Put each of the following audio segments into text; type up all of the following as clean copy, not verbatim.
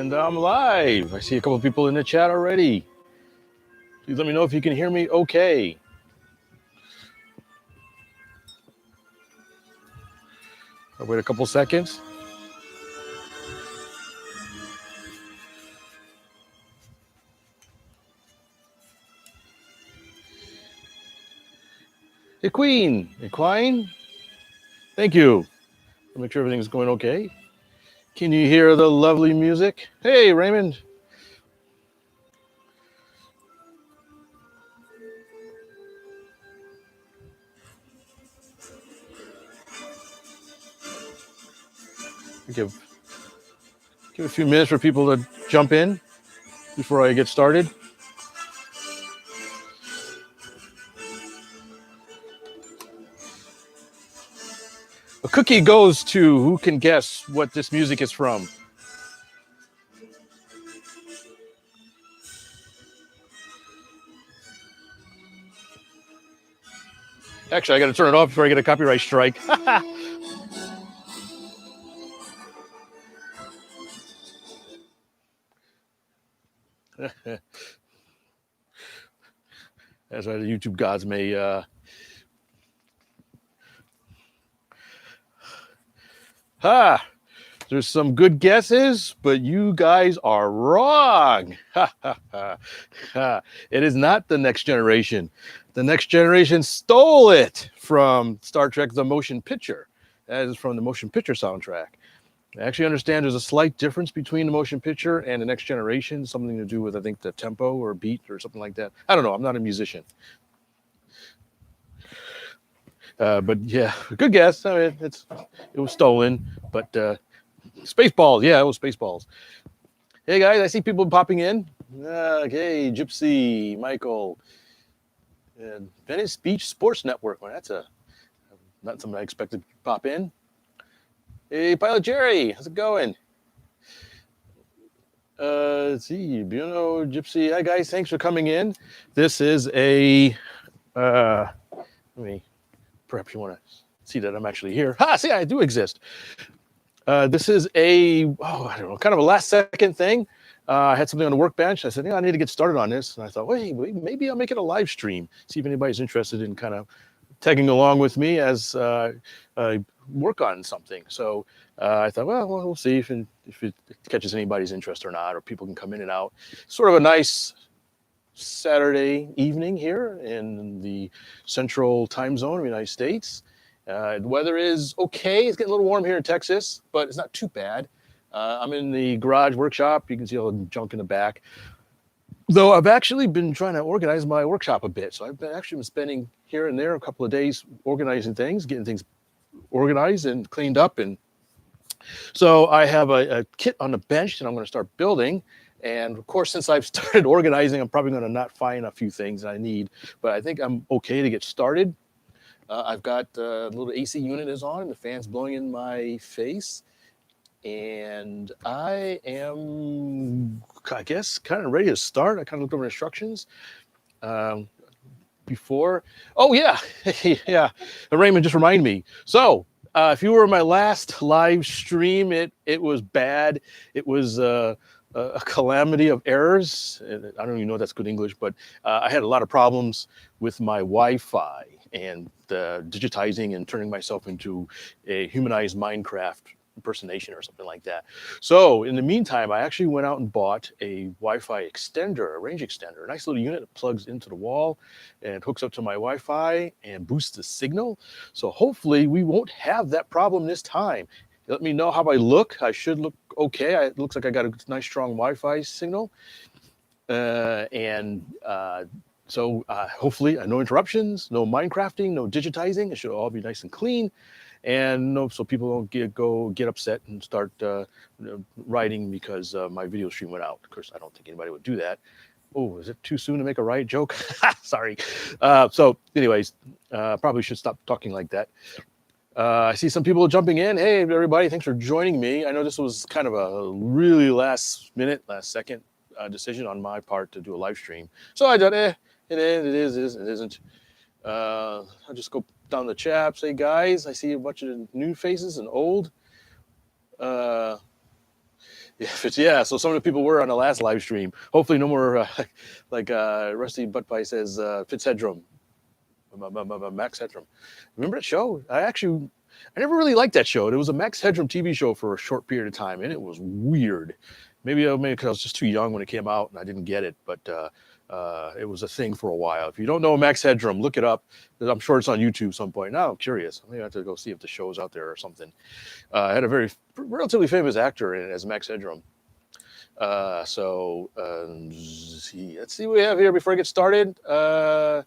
And I'm live. I see a couple of people in the chat already. Please let me know if you can hear me okay. I'll wait a couple seconds. Hey, Queen. Hey, Quine. Thank you. I'll make sure everything's going okay. Can you hear the lovely music? Hey, Raymond. Give a few minutes for people to jump in before I get started. A cookie goes to who can guess what this music is from. Actually, I got to turn it off before I get a copyright strike. That's why the YouTube gods may. There's some good guesses, but you guys are wrong. It is not the Next Generation. The Next Generation stole it from Star Trek The Motion Picture. That is from the Motion Picture soundtrack. I actually understand there's a slight difference between the Motion Picture and the Next Generation, something to do with, I think, the tempo or beat or something like that. I don't know. I'm not a musician. But yeah, good guess. I mean, it was stolen, but Spaceballs. Yeah, it was Spaceballs. Hey guys, I see people popping in. Okay, Gypsy, Michael, and Venice Beach Sports Network. Well, that's not something I expected to pop in. Hey, Pilot Jerry, how's it going? Let's see, Bruno, Gypsy. Hi guys, thanks for coming in. This is a. Perhaps you want to see that I'm actually here. See, I do exist. This is I don't know, kind of a last second thing. I had something on the workbench. I said, I need to get started on this. And I thought, wait, maybe I'll make it a live stream. See if anybody's interested in kind of tagging along with me as I work on something. So I thought, well, we'll see if it catches anybody's interest or not, or people can come in and out. Sort of a nice Saturday evening here in the central time zone of the United States. The weather is okay. It's getting a little warm here in Texas, but it's not too bad. I'm in the garage workshop. You can see all the junk in the back. Though I've actually been trying to organize my workshop a bit. So I've been spending here and there a couple of days organizing things, getting things organized and cleaned up. And so I have a kit on the bench that I'm going to start building. And of course, since I've started organizing, I'm probably going to not find a few things I need, but I think I'm okay to get started. I've got a little AC unit is on and the fan's blowing in my face. And I am, I guess, kind of ready to start. I kind of looked over instructions before. Oh, yeah. Yeah. Raymond just reminded me. So if you were in my last live stream, it was bad. It was a calamity of errors. I don't even know if that's good English, but I had a lot of problems with my Wi-Fi and digitizing and turning myself into a humanized Minecraft impersonation or something like that. So in the meantime, I actually went out and bought a Wi-Fi extender, a range extender, a nice little unit that plugs into the wall and hooks up to my Wi-Fi and boosts the signal. So hopefully we won't have that problem this time. Let me know how I look. I should look okay. It looks like I got a nice strong Wi-Fi signal. So hopefully no interruptions, no Minecrafting, no digitizing. It should all be nice and clean. And so people don't get upset and start writing because my video stream went out. Of course, I don't think anybody would do that. Oh, is it too soon to make a riot joke? Sorry. So anyways, probably should stop talking like that. I see some people jumping in. Hey, everybody, thanks for joining me. I know this was kind of a really last second decision on my part to do a live stream. So I thought, it isn't. I'll just go down the chat, say, guys, I see a bunch of new faces and old. Yeah. So some of the people were on the last live stream. Hopefully, no more like Rusty Buttpie says, Fitz Headroom, Max Headroom. Remember that show? I never really liked that show. It was a Max Headroom TV show for a short period of time, and it was weird. Maybe because I was just too young when it came out and I didn't get it, but it was a thing for a while. If you don't know Max Headroom, look it up. I'm sure it's on YouTube some point. Now I'm curious. Maybe I have to go see if the show's out there or something. I had a relatively famous actor in it as Max Headroom. Let's see what we have here before I get started. So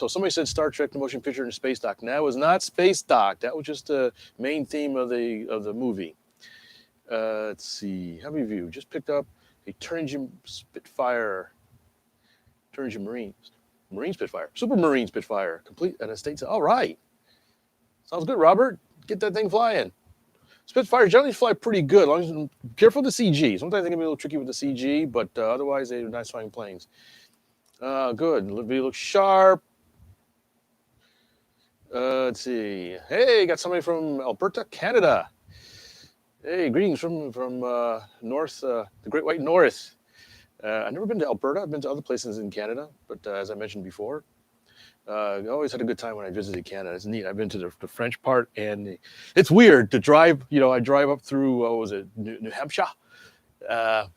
somebody said Star Trek: The Motion Picture and Space Dock. And that was not Space Dock. That was just the main theme of the movie. Let's see. HobbyView just picked up a Turnitin Spitfire, Turnitin Marine Spitfire, Supermarine Spitfire, complete and a state. All right, sounds good, Robert. Get that thing flying. Spitfires generally fly pretty good, as long as you're careful with the CG. Sometimes they can be a little tricky with the CG, but otherwise they're nice flying planes. Good. Look sharp. Let's see. Hey, got somebody from Alberta, Canada. Hey, greetings from north, the Great White North. I've never been to Alberta. I've been to other places in Canada, but as I mentioned before, I always had a good time when I visited Canada. It's neat. I've been to the French part, and it's weird to drive. I drive up through, what was it, New Hampshire? Or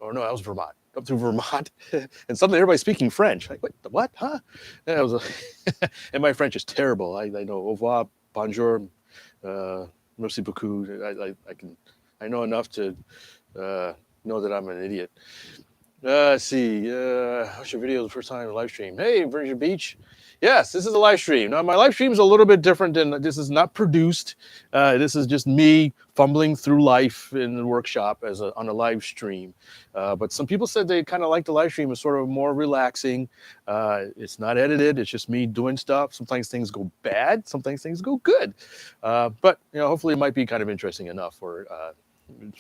no, that was Vermont. Up through Vermont, and suddenly everybody's speaking French. Like, what, huh? And, and my French is terrible. I know au revoir, bonjour, merci beaucoup. I know enough to know that I'm an idiot. Let's see. What's your video the first time live stream? Hey, Virgin Beach. Yes, this is a live stream. Now, my live stream is a little bit different than this is not produced. This is just me fumbling through life in the workshop on a live stream. But some people said they kind of like the live stream. It's sort of more relaxing. It's not edited. It's just me doing stuff. Sometimes things go bad. Sometimes things go good. But hopefully it might be kind of interesting enough for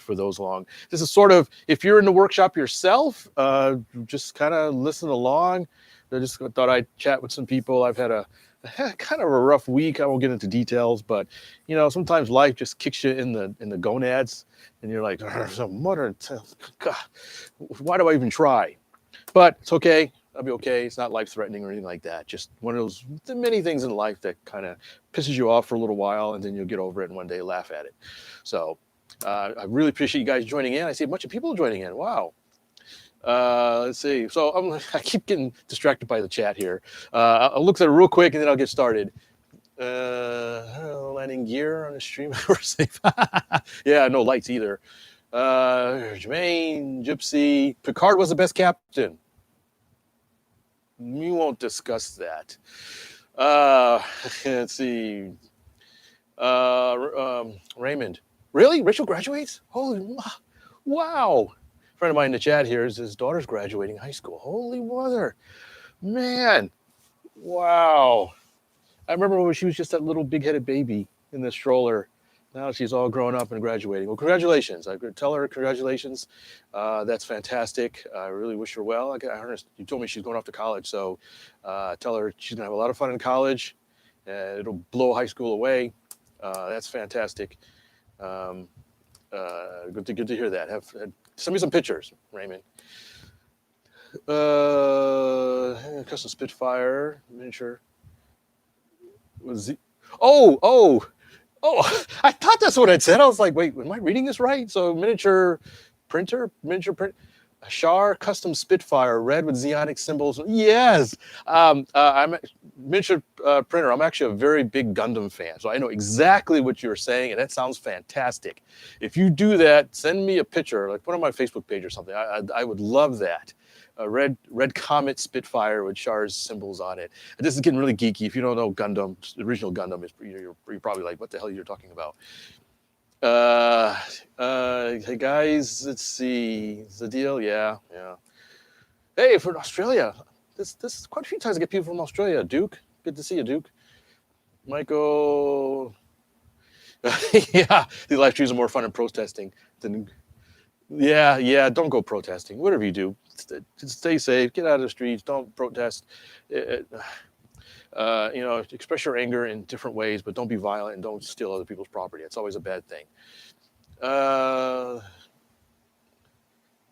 those along. This is sort of, if you're in the workshop yourself, just kind of listen along. I just thought I'd chat with some people. I've had kind of a rough week. I won't get into details, but sometimes life just kicks you in the gonads, and you're like, God, why do I even try? But it's okay. I'll be okay. It's not life-threatening or anything like that. Just one of those many things in life that kind of pisses you off for a little while, and then you'll get over it and one day laugh at it. So I really appreciate you guys joining in. I see a bunch of people joining in. Wow. Let's see. So I keep getting distracted by the chat here. I'll look at it real quick and then I'll get started. Landing gear on the stream. We're safe. Yeah, no lights either. Jermaine, Gypsy, Picard was the best captain. We won't discuss that. Let's see. Raymond. Really? Rachel graduates? Holy wow. A friend of mine in the chat here is his daughter's graduating high school. Holy mother. Man. Wow. I remember when she was just that little big-headed baby in the stroller. Now she's all grown up and graduating. Well, congratulations. I could tell her congratulations. That's fantastic. I really wish her well. I heard you told me she's going off to college, so tell her she's going to have a lot of fun in college. It'll blow high school away. That's fantastic. Good to hear that. Send me some pictures, Raymond. Custom Spitfire miniature. Oh! I thought that's what it said. I was like, wait, am I reading this right? So miniature print, a Char custom Spitfire, red with Xeonic symbols. Yes, I'm a miniature printer. I'm actually a very big Gundam fan, so I know exactly what you're saying, and that sounds fantastic. If you do that, send me a picture, like put on my Facebook page or something. I would love that. A red Comet Spitfire with Char's symbols on it. And this is getting really geeky. If you don't know Gundam, the original Gundam, you're probably like, what the hell you're talking about? Hey guys, let's see. The deal, yeah. Hey, from Australia. This is quite a few times I get people from Australia. Duke, good to see you, Duke. Michael. Yeah, these live streams are more fun than protesting. Yeah, don't go protesting. Whatever you do, just stay safe. Get out of the streets. Don't protest. Express your anger in different ways, but don't be violent and don't steal other people's property. It's always a bad thing. Uh,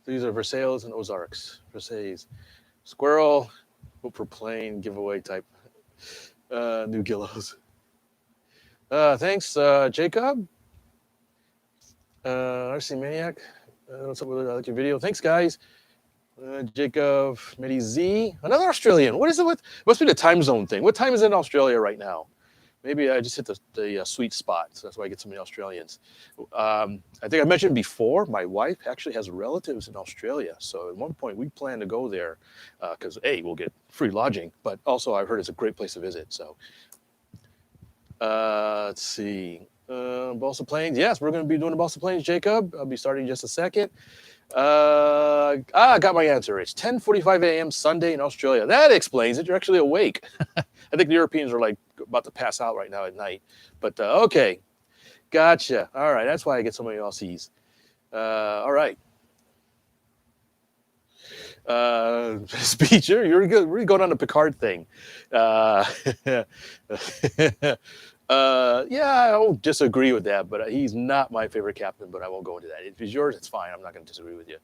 these are Versailles and Ozarks. Versailles. Squirrel. Hope for plane giveaway type. New Gillows. Thanks, Jacob. RC Maniac. What's up with it? I like your video. Thanks, guys. Jacob, Medi Z. Another Australian. What is it with? Must be the time zone thing. What time is it in Australia right now? Maybe I just hit the sweet spot. So that's why I get so many Australians. I think I mentioned before, my wife actually has relatives in Australia. So at one point we plan to go there because A, we'll get free lodging, but also I've heard it's a great place to visit. So let's see. Balsa Plains. Yes, we're going to be doing the Balsa Plains, Jacob. I'll be starting in just a second. I got my answer. It's 10:45 a.m. Sunday in Australia. That explains it. You're actually awake. I think the Europeans are like about to pass out right now at night. But okay, gotcha. All right, that's why I get so many Aussies. All right. Speech, you're good. We're going on the Picard thing. Yeah, I don't disagree with that, but he's not my favorite captain, but I won't go into that. If it's yours, it's fine. I'm not going to disagree with you.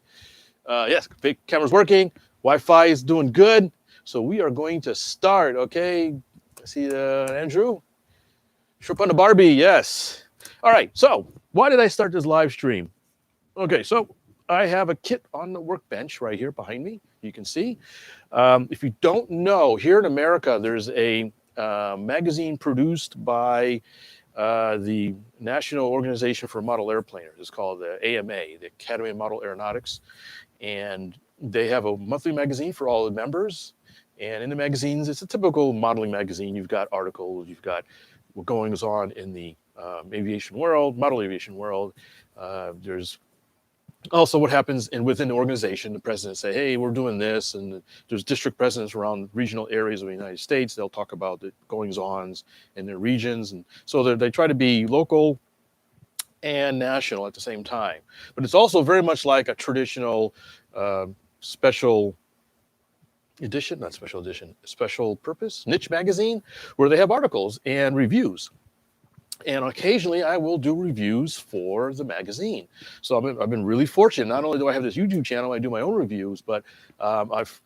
Yes, fake camera's working. Wi-Fi is doing good. So we are going to start, okay? I see Andrew. Shrimp on the Barbie, yes. All right, so why did I start this live stream? Okay, so I have a kit on the workbench right here behind me. You can see. If you don't know, here in America, there's a magazine produced by the National Organization for Model Airplaners. It's called the AMA, the Academy of Model Aeronautics. And they have a monthly magazine for all the members. And in the magazines, it's a typical modeling magazine. You've got articles, you've got what goes on in the aviation world, model aviation world. There's also what happens within the organization. The president say, hey, we're doing this. And there's district presidents around regional areas of the United States. They'll talk about the goings-ons in their regions. And so they try to be local and national at the same time. But it's also very much like a traditional special edition, not special edition, special purpose, niche magazine, where they have articles and reviews. And occasionally I will do reviews for the magazine. So I've been really fortunate. Not only do I have this YouTube channel, I do my own reviews, but I've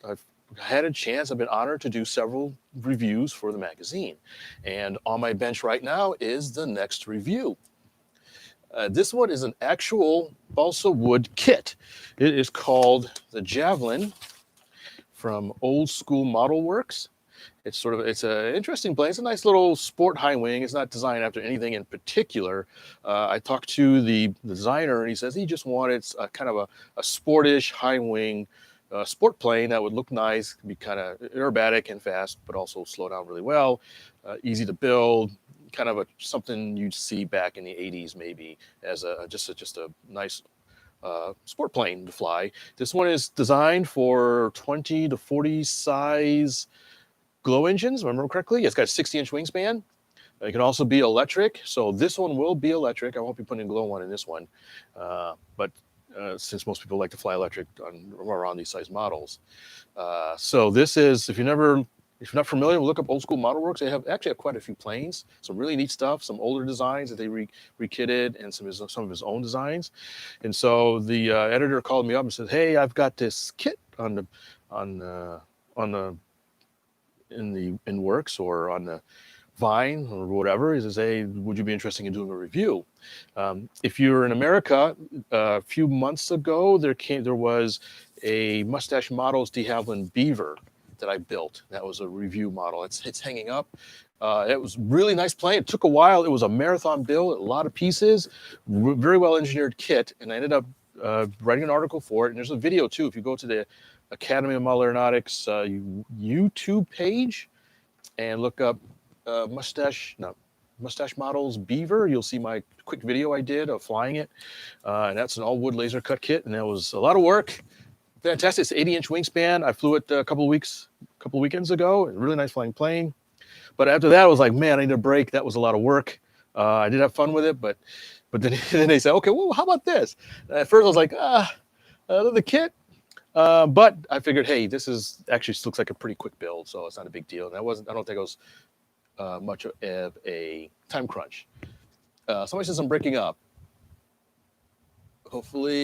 had a chance, I've been honored to do several reviews for the magazine. And on my bench right now is the next review. This one is an actual balsa wood kit. It is called the Javelin from Old School Model Works. It's an interesting plane. It's a nice little sport high wing. It's not designed after anything in particular. I talked to the designer and he says he just wanted a kind of a sportish high wing sport plane that would look nice, be kind of aerobatic and fast, but also slow down really well, easy to build, kind of something you'd see back in the 80s maybe as just a nice sport plane to fly. This one is designed for 20 to 40 size glow engines, if I remember correctly. It's got a 60-inch wingspan. It can also be electric. So this one will be electric. I won't be putting a glow one in this one. But since most people like to fly electric around these size models. So this is, if you're not familiar, look up Old School Model Works. They actually have quite a few planes, some really neat stuff, some older designs that they rekitted, and some of his own designs. And so the editor called me up and said, "Hey, I've got this kit in Works or on the Vine or whatever." He says, "Hey, would you be interested in doing a review?" If you're in America, a few months ago, there was a Mustache Models de Havilland Beaver that I built. That was a review model. It's hanging up. It was really nice plane. It took a while. It was a marathon build, a lot of pieces, very well engineered kit. And I ended up writing an article for it. And there's a video too. If you go to the Academy of Model Aeronautics YouTube page and look up Mustache Models Beaver, you'll see my quick video I did of flying it. And that's an all wood laser cut kit. And that was a lot of work. Fantastic. It's 80-inch wingspan. I flew it a couple weekends ago. Really nice flying plane. But after that, I was like, man, I need a break. That was a lot of work. I did have fun with it, but then they said, okay, well, how about this? And at first, I was like, the kit. But I figured, hey, this is actually looks like a pretty quick build, so it's not a big deal. And I don't think it was much of a time crunch. Somebody says I'm breaking up. Hopefully,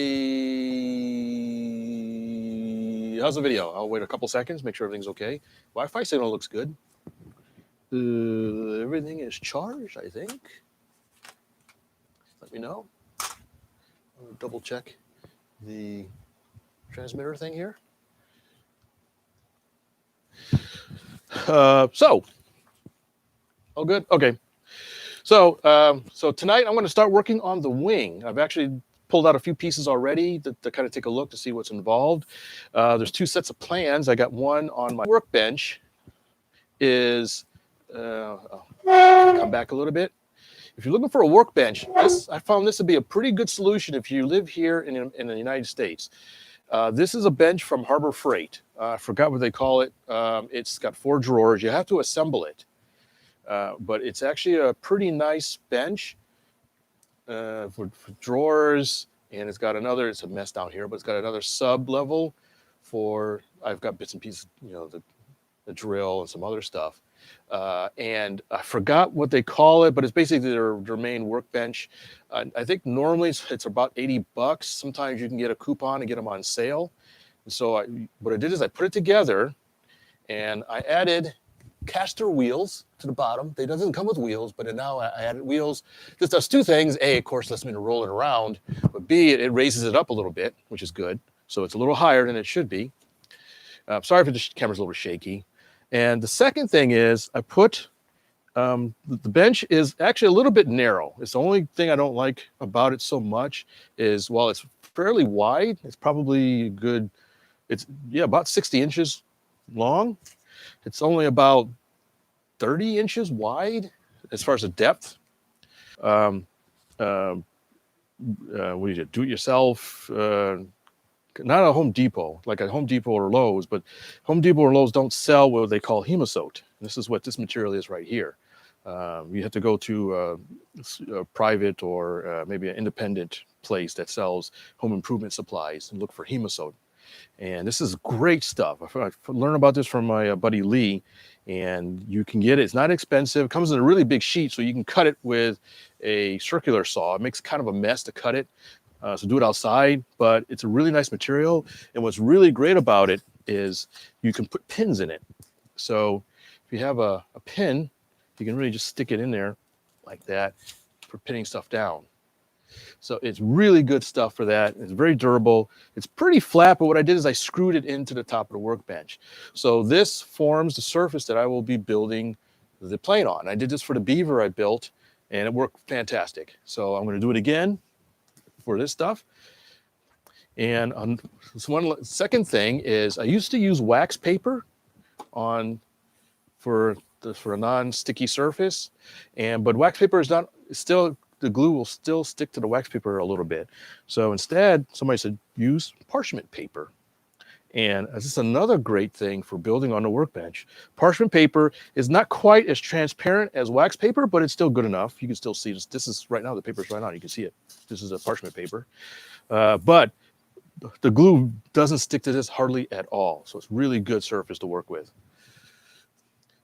how's the video? I'll wait a couple seconds, make sure everything's okay. Wi-Fi signal looks good. Everything is charged, I think. Let me know. I'll double check the transmitter thing here. So, all good? Okay. So tonight I'm going to start working on the wing. I've actually pulled out a few pieces already to kind of take a look to see what's involved. There's two sets of plans. I got one on my workbench. Come back a little bit. If you're looking for a workbench, I found this to be a pretty good solution if you live here in the United States. This is a bench from Harbor Freight. I forgot what they call it. It's got 4 drawers. You have to assemble it. But it's actually a pretty nice bench for drawers. And it's got another, it's a mess down here, but it's got another sub level for, I've got bits and pieces, the drill and some other stuff. And I forgot what they call it, but it's basically their main workbench. I think normally it's about $80. Sometimes you can get a coupon and get them on sale. And so what I did is I put it together and I added caster wheels to the bottom. They doesn't come with wheels, but now I added wheels. This does 2 things. A, of course, lets me to roll it around, but B, it raises it up a little bit, which is good. So it's a little higher than it should be. Sorry if the camera's a little shaky. And the second thing is I put, the bench is actually a little bit narrow. It's the only thing I don't like about it so much is while it's fairly wide, it's probably good. It's about 60 inches long. It's only about 30 inches wide as far as the depth. What do you do it yourself? Not a Home Depot, like a Home Depot or Lowe's, but Home Depot or Lowe's don't sell what they call Hemosote. This is what this material is right here. You have to go to a private or maybe an independent place that sells home improvement supplies and look for Hemosote. And this is great stuff. I learned about this from my buddy Lee, and you can get it. It's not expensive. It comes in a really big sheet, so you can cut it with a circular saw. It makes kind of a mess to cut it. So do it outside, but it's a really nice material. And what's really great about it is you can put pins in it. So if you have a pin, you can really just stick it in there like that for pinning stuff down. So it's really good stuff for that. It's very durable. It's pretty flat, but what I did is I screwed it into the top of the workbench. So this forms the surface that I will be building the plane on. I did this for the beaver I built, and it worked fantastic. So I'm going to do it again for this stuff. And one second thing is I used to use wax paper for a non-sticky surface, but wax paper is still, the glue will still stick to the wax paper a little bit. So instead, somebody said use parchment paper. And this is another great thing for building on the workbench. Parchment paper is not quite as transparent as wax paper, but it's still good enough. You can still see this. This is right now, the paper's right on. You can see it. This is a parchment paper. But the glue doesn't stick to this hardly at all. So it's really good surface to work with.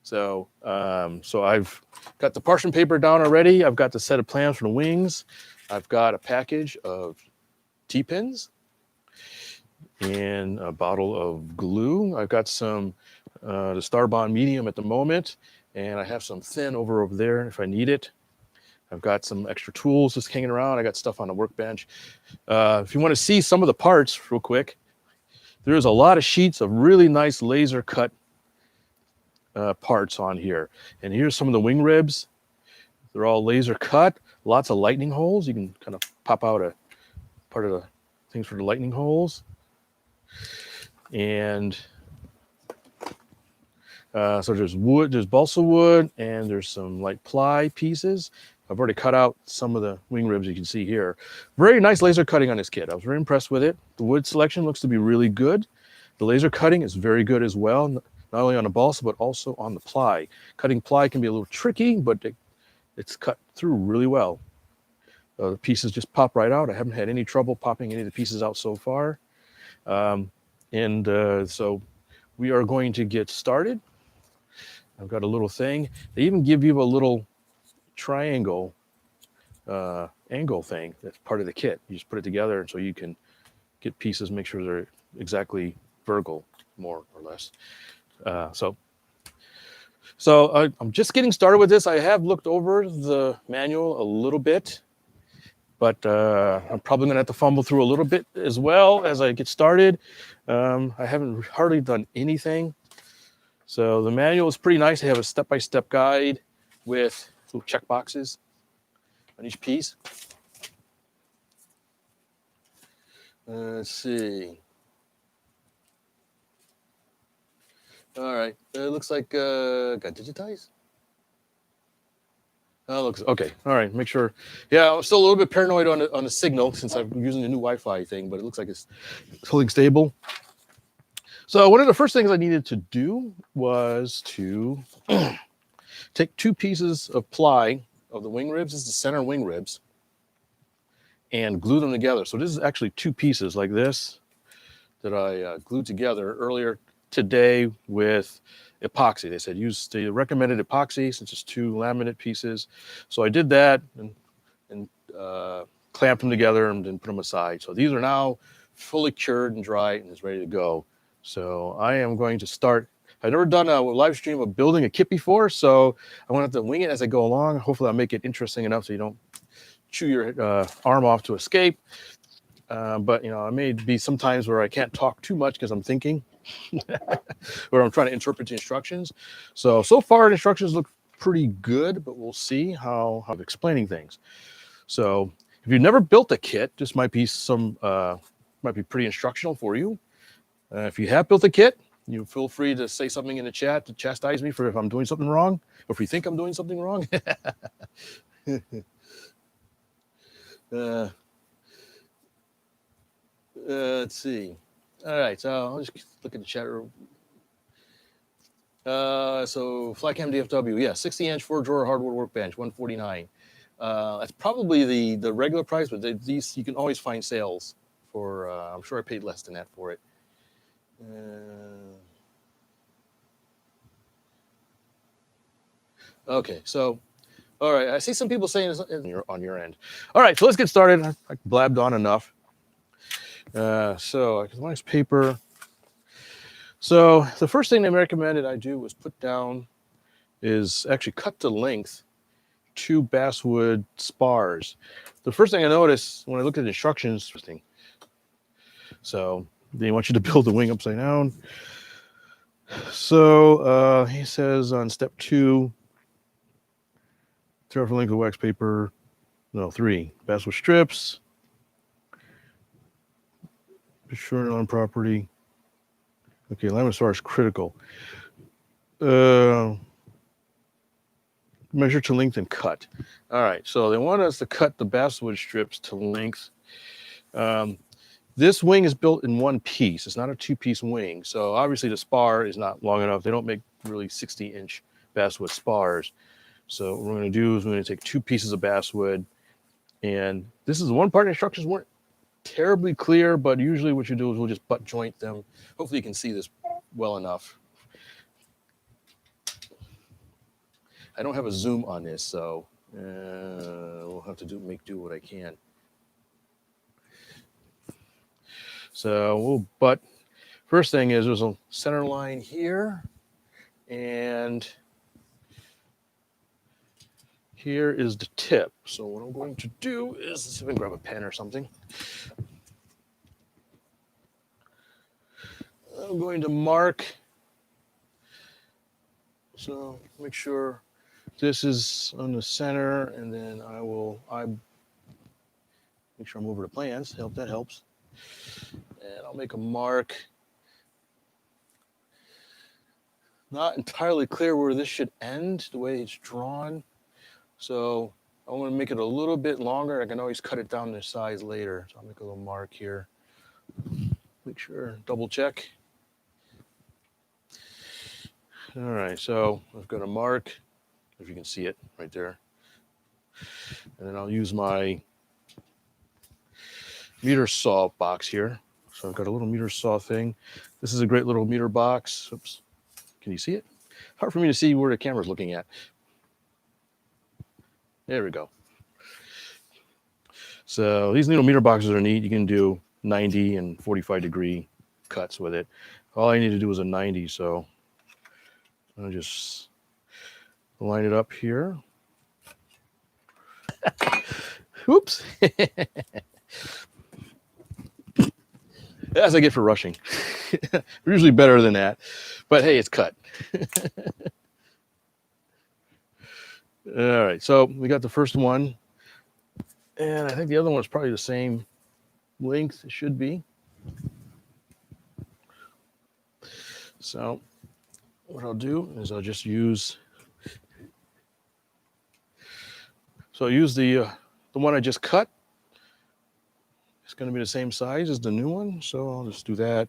So I've got the parchment paper down already. I've got the set of plans for the wings. I've got a package of T-pins and a bottle of glue. I've got some the Starbond medium at the moment, and I have some thin over there if I need it. I've got some extra tools just hanging around. I got stuff on the workbench. If you want to see some of the parts real quick, there's a lot of sheets of really nice laser cut parts on here. And here's some of the wing ribs. They're all laser cut, lots of lightning holes. You can kind of pop out a part of the things for the lightning holes. And so there's wood, there's balsa wood, and there's some like ply pieces. I've already cut out some of the wing ribs you can see here. Very nice laser cutting on this kit. I was very impressed with it. The wood selection looks to be really good. The laser cutting is very good as well, not only on the balsa, but also on the ply. Cutting ply can be a little tricky, but it's cut through really well. The pieces just pop right out. I haven't had any trouble popping any of the pieces out so far. So we are going to get started. I've got a little thing. They even give you a little triangle angle thing that's part of the kit. You just put it together, and so you can get pieces, make sure they're exactly vertical, more or less. So I'm just getting started with this. I have looked over the manual a little bit, but I'm probably going to have to fumble through a little bit as well as I get started. I haven't hardly done anything. So the manual is pretty nice. They have a step-by-step guide with little check boxes on each piece. Let's see. All right. It looks like got digitized. Oh, looks okay. All right. Make sure. Yeah, I'm still a little bit paranoid on the signal since I'm using the new Wi-Fi thing, but it looks like it's holding stable. So one of the first things I needed to do was to take 2 pieces of ply of the wing ribs. This is the center wing ribs, and glue them together. So this is actually 2 pieces like this that I glued together earlier today with epoxy. They said use the recommended epoxy since it's 2 laminate pieces. So I did that and clamped them together and then put them aside. So these are now fully cured and dry and is ready to go. So I am going to start. I've never done a live stream of building a kit before, so I want to have to wing it as I go along. Hopefully I'll make it interesting enough so you don't chew your arm off to escape. But, I may be some times where I can't talk too much because I'm thinking or I'm trying to interpret the instructions. So far the instructions look pretty good, but we'll see how I'm explaining things. So if you've never built a kit, this might be might be pretty instructional for you. If you have built a kit, you feel free to say something in the chat to chastise me for if I'm doing something wrong, or if you think I'm doing something wrong. Let's see. All right, so I'll just look at the chat room. So Flycam DFW, yeah, 60-inch 4-drawer hardwood workbench, $149. That's probably the regular price, but these you can always find sales for. I'm sure I paid less than that for it. Okay, so all right, I see some people saying it's on your end. All right, so let's get started. I blabbed on enough. So nice paper. So the first thing they recommended I do was put down is actually cut to length 2 basswood spars. The first thing I noticed when I looked at the instructions, so they want you to build the wing upside down. So he says on step 2, tear off a length of wax paper. No, 3 basswood strips. Be sure on property. Okay, alignment spar is critical. Measure to length and cut. All right, so they want us to cut the basswood strips to length. This wing is built in 1 piece. It's not a 2-piece wing. So obviously the spar is not long enough. They don't make really 60-inch basswood spars. So what we're going to do is we're going to take 2 pieces of basswood. And this is the one part instructions weren't terribly clear, but usually what you do is we'll just butt joint them. Hopefully you can see this well enough. I don't have a zoom on this, so we'll have to make do what I can. So we'll butt. First thing is there's a center line here, and here is the tip. So what I'm going to do is, let's see if I can grab a pen or something. I'm going to mark. So make sure this is on the center, and then I make sure I'm over the plans. That helps. And I'll make a mark. Not entirely clear where this should end, the way it's drawn. So I want to make it a little bit longer. I can always cut it down to size later. So I'll make a little mark here. Make sure, double check. All right, so I've got a mark, if you can see it right there. And then I'll use my meter saw box here. So I've got a little meter saw thing. This is a great little meter box. Oops, can you see it? Hard for me to see where the camera's looking at. There we go. So these needle meter boxes are neat. You can do 90 and 45-degree cuts with it. All I need to do is a 90, so I'll just line it up here. Whoops. That's what I get for rushing. We're usually better than that, but hey, it's cut. All right, so we got the first one, and I think the other one is probably the same length. It should be. So what I'll do is I'll just use. So I'll use the one I just cut. It's going to be the same size as the new one, so I'll just do that.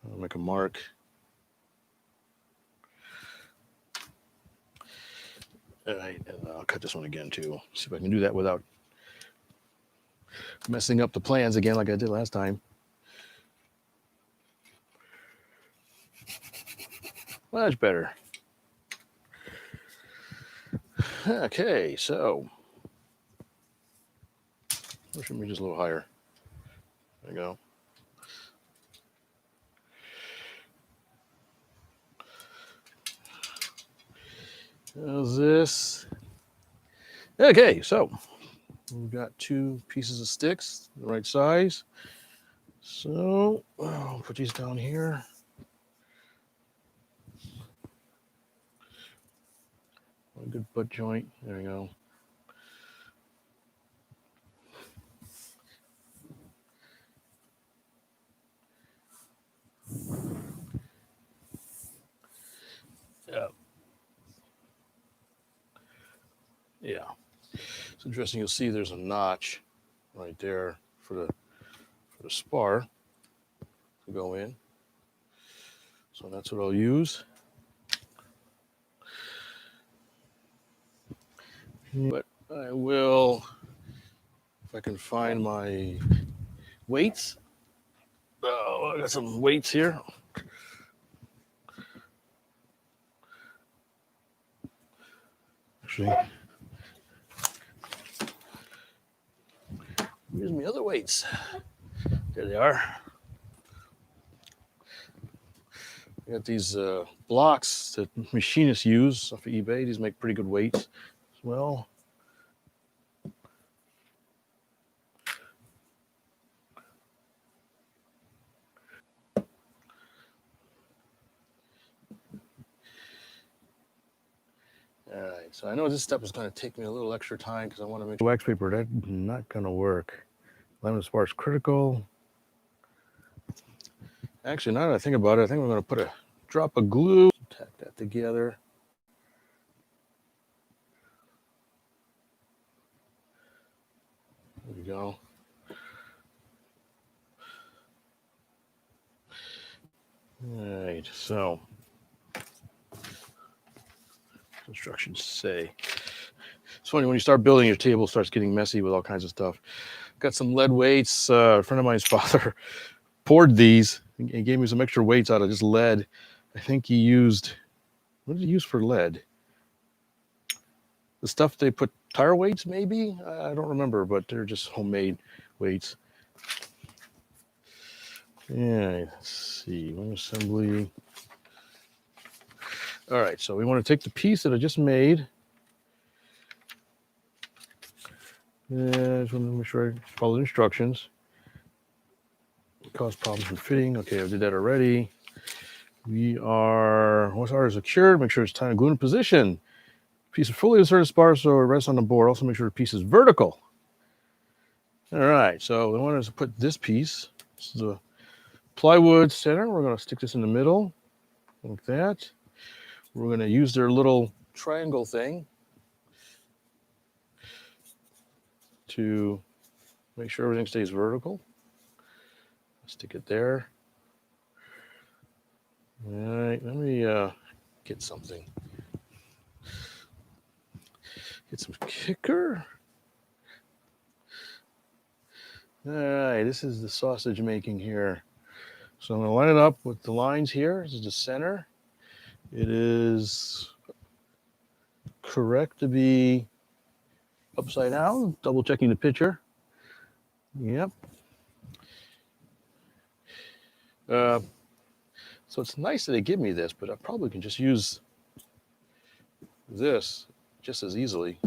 I'll make a mark. All right, and I'll cut this one again too. See if I can do that without messing up the plans again like I did last time. Much better. Okay, so push me just a little higher. There we go. How's this? Okay, so we've got 2 pieces of sticks, the right size. So I'll put these down here. A good butt joint. There we go. Yeah. It's interesting. You'll see there's a notch right there for the spar to go in. So that's what I'll use. But I will, if I can find my weights. Oh, I got some weights here. Actually, here's my other weights. There they are. I got these blocks that machinists use off of eBay. These make pretty good weights as well. All right, so I know this step is going to take me a little extra time because I want to make sure wax paper, that's not going to work. Laminate spar is critical. Actually, now that I think about it, I think I'm going to put a drop of glue, tack that together. There we go. All right, so instructions say. It's funny when you start building, your table starts getting messy with all kinds of stuff. Got some lead weights. A friend of mine's father poured these. He gave me some extra weights out of just lead. I think he used, what did he use for lead? The stuff they put tire weights, maybe? I don't remember, but they're just homemade weights. Yeah, let's see, one assembly. All right, so we want to take the piece that I just made. Yeah, I just want to make sure I follow the instructions. Cause problems with fitting. Okay, I did that already. Once ours is secured, make sure it's time to glue in position. Piece of fully inserted spar so it rests on the board. Also make sure the piece is vertical. All right, so I want to put this piece. This is the plywood center. We're going to stick this in the middle like that. We're going to use their little triangle thing to make sure everything stays vertical. Stick it there. All right, let me get something. Get some kicker. All right, this is the sausage making here. So I'm going to line it up with the lines here. This is the center. It is correct to be upside down, double checking the picture. Yep. So it's nice that they give me this, but I probably can just use this just as easily.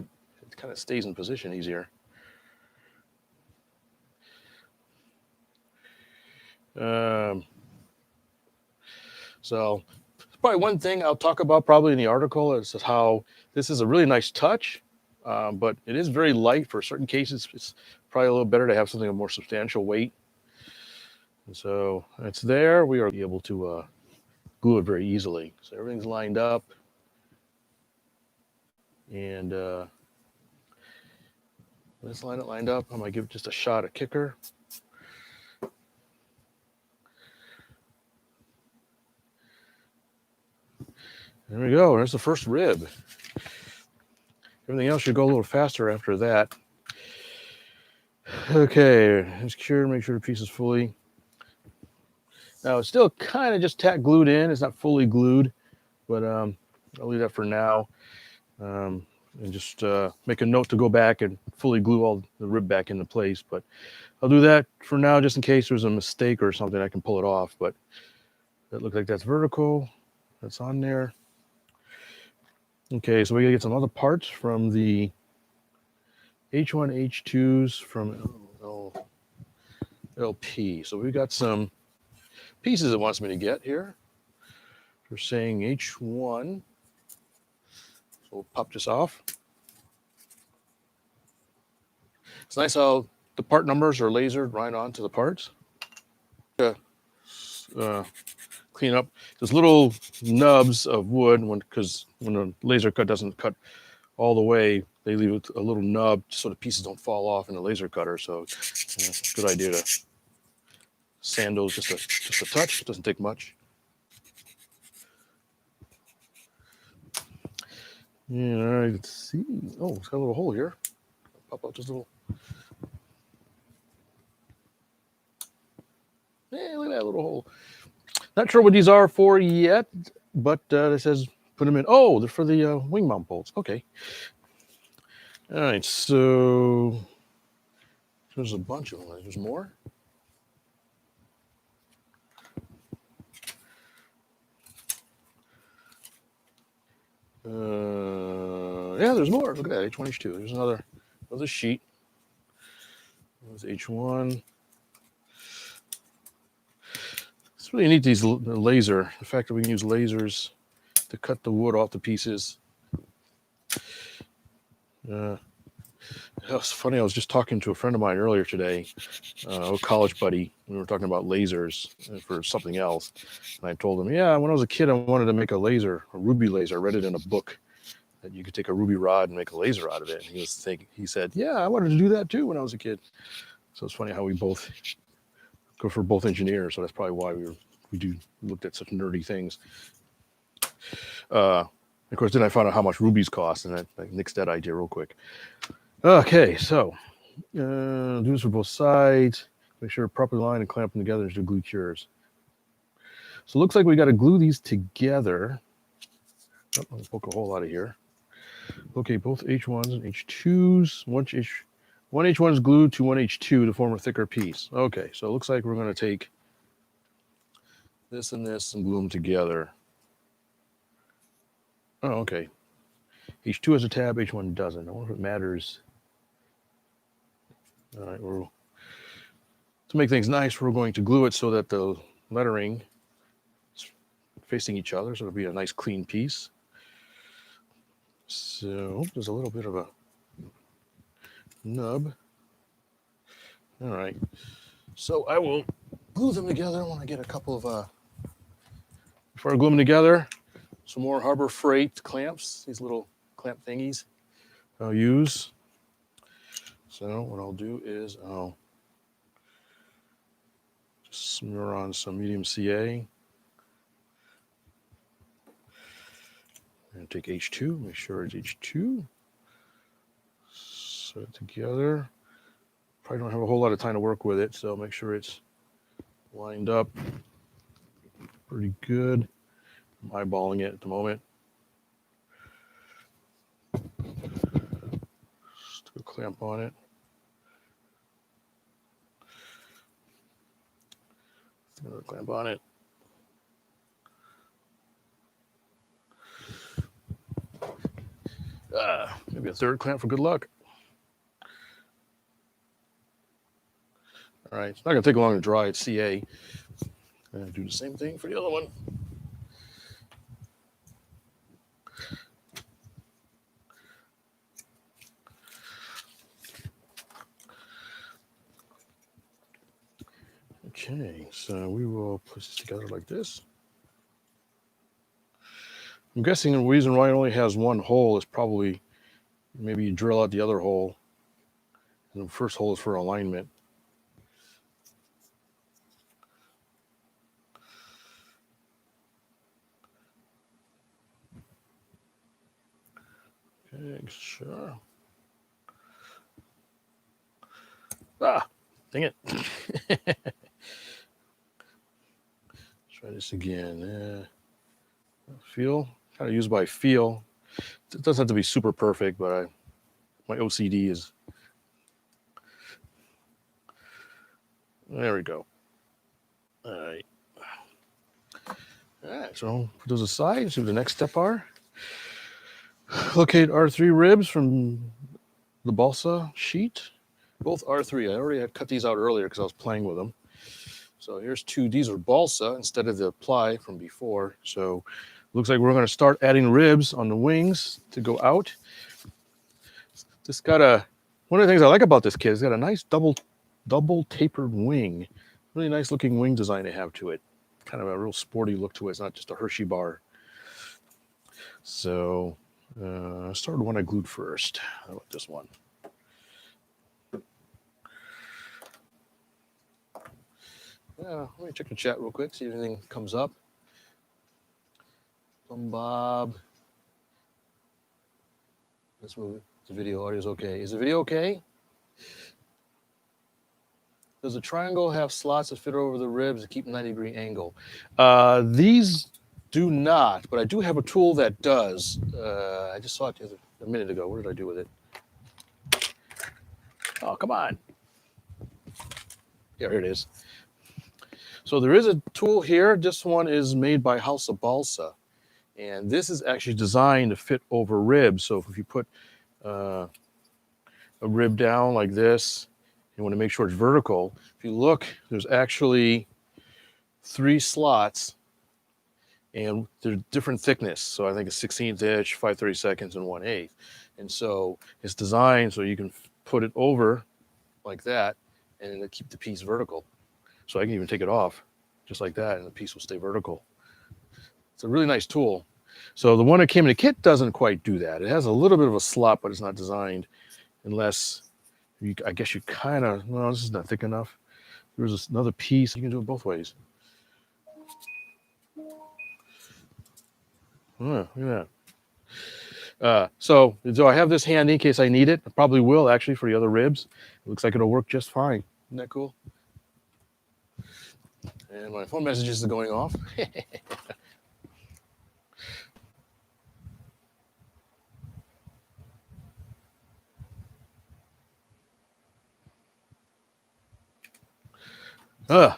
It kind of stays in position easier. So probably one thing I'll talk about probably in the article is how this is a really nice touch, but it is very light for certain cases. It's probably a little better to have something of more substantial weight. And so it's there. We are able to glue it very easily. So everything's lined up. And let's line it lined up. I'm going to give it just a shot of kicker. There we go. There's the first rib. Everything else should go a little faster after that. Okay, it's cured. Make sure the piece is fully. Now it's still kind of just tack glued in. It's not fully glued, but I'll leave that for now. And just make a note to go back and fully glue all the rib back into place. But I'll do that for now, just in case there's a mistake or something. I can pull it off. But that looks like that's vertical. That's on there. Okay, so we gotta get some other parts from the H1, H2s from LP. So we've got some pieces it wants me to get here. We're saying H1. So we'll pop this off. It's nice how the part numbers are lasered right onto the parts. Clean up those little nubs of wood because when a laser cut doesn't cut all the way, they leave a little nub so the pieces don't fall off in the laser cutter. So good idea to sand those just a touch. It doesn't take much. Yeah, all right, let's see. Oh, it's got a little hole here. Pop out just a little. Hey, look at that little hole. Not sure what these are for yet, but it says put them in. Oh, they're for the wing mount bolts. Okay. All right, so there's a bunch of them. There's more. Yeah, there's more. Look at that, H1, H2. There's another sheet. There's H1. It's really neat, these laser. The fact that we can use lasers to cut the wood off the pieces. It was funny. I was just talking to a friend of mine earlier today, a college buddy. We were talking about lasers for something else. And I told him, yeah, when I was a kid, I wanted to make a laser, a ruby laser. I read it in a book that you could take a ruby rod and make a laser out of it. And he said, yeah, I wanted to do that too when I was a kid. So it's funny how we both go for both engineers. So that's probably why we looked at such nerdy things. Of course, then I found out how much rubies cost, and that nixed that idea real quick. Okay, so do this for both sides. Make sure properly line and clamp them together to glue cures. So it looks like we got to glue these together. Oh, I'll poke a hole out of here. Okay, both H1s and H2s. One H1 is glued to one H2 to form a thicker piece. Okay, so it looks like we're going to take this and glue them together. Oh, okay. H2 has a tab, H1 doesn't. I wonder if it matters. All right, to make things nice, we're going to glue it so that the lettering is facing each other, so it'll be a nice clean piece. So there's a little bit of a nub. All right, so I will glue them together when I get a couple of, before I glue them together, some more Harbor Freight clamps, these little clamp thingies I'll use. So what I'll do is I'll just smear on some medium CA. And take H2, make sure it's H2. Set it together. Probably don't have a whole lot of time to work with it, so make sure it's lined up pretty good. I'm eyeballing it at the moment. Just took a clamp on it. Another clamp on it. Maybe a third clamp for good luck. All right, it's not going to take long to dry. It's CA. And do the same thing for the other one. Okay, so we will put this together like this. I'm guessing the reason why it only has one hole is probably maybe you drill out the other hole. And the first hole is for alignment. Okay, sure. Ah, dang it. Try this again. Feel, kind of used by feel. It doesn't have to be super perfect, but my OCD is. There we go. All right. All right, so put those aside and see what the next step are. Locate R3 ribs from the balsa sheet. Both R3. I already had cut these out earlier because I was playing with them. So here's two. These are balsa instead of the ply from before. So looks like we're going to start adding ribs on the wings to go out. This got one of the things I like about this kit is got a nice double tapered wing. Really nice looking wing design they have to it. Kind of a real sporty look to it. It's not just a Hershey bar. So I started one I glued first. How about this one? Let me check the chat real quick, see if anything comes up. Bob. Let's move it. The video audio is okay. Is the video okay? Does the triangle have slots that fit over the ribs to keep a 90-degree angle? These do not, but I do have a tool that does. I just saw it a minute ago. What did I do with it? Oh, come on. Yeah, here it is. So there is a tool here. This one is made by House of Balsa. And this is actually designed to fit over ribs. So if you put a rib down like this, you want to make sure it's vertical. If you look, there's actually 3 slots and they're different thickness. So I think it's 16th inch, 5/32, and 1/8. And so it's designed so you can put it over like that and it'll keep the piece vertical. So I can even take it off just like that and the piece will stay vertical. It's a really nice tool. So the one that came in the kit doesn't quite do that. It has a little bit of a slot, but it's not designed unless I guess you kind of, no, this is not thick enough. There's another piece. You can do it both ways. Look at that. So I have this handy in case I need it. I probably will actually for the other ribs. It looks like it'll work just fine. Isn't that cool? And my phone messages are going off.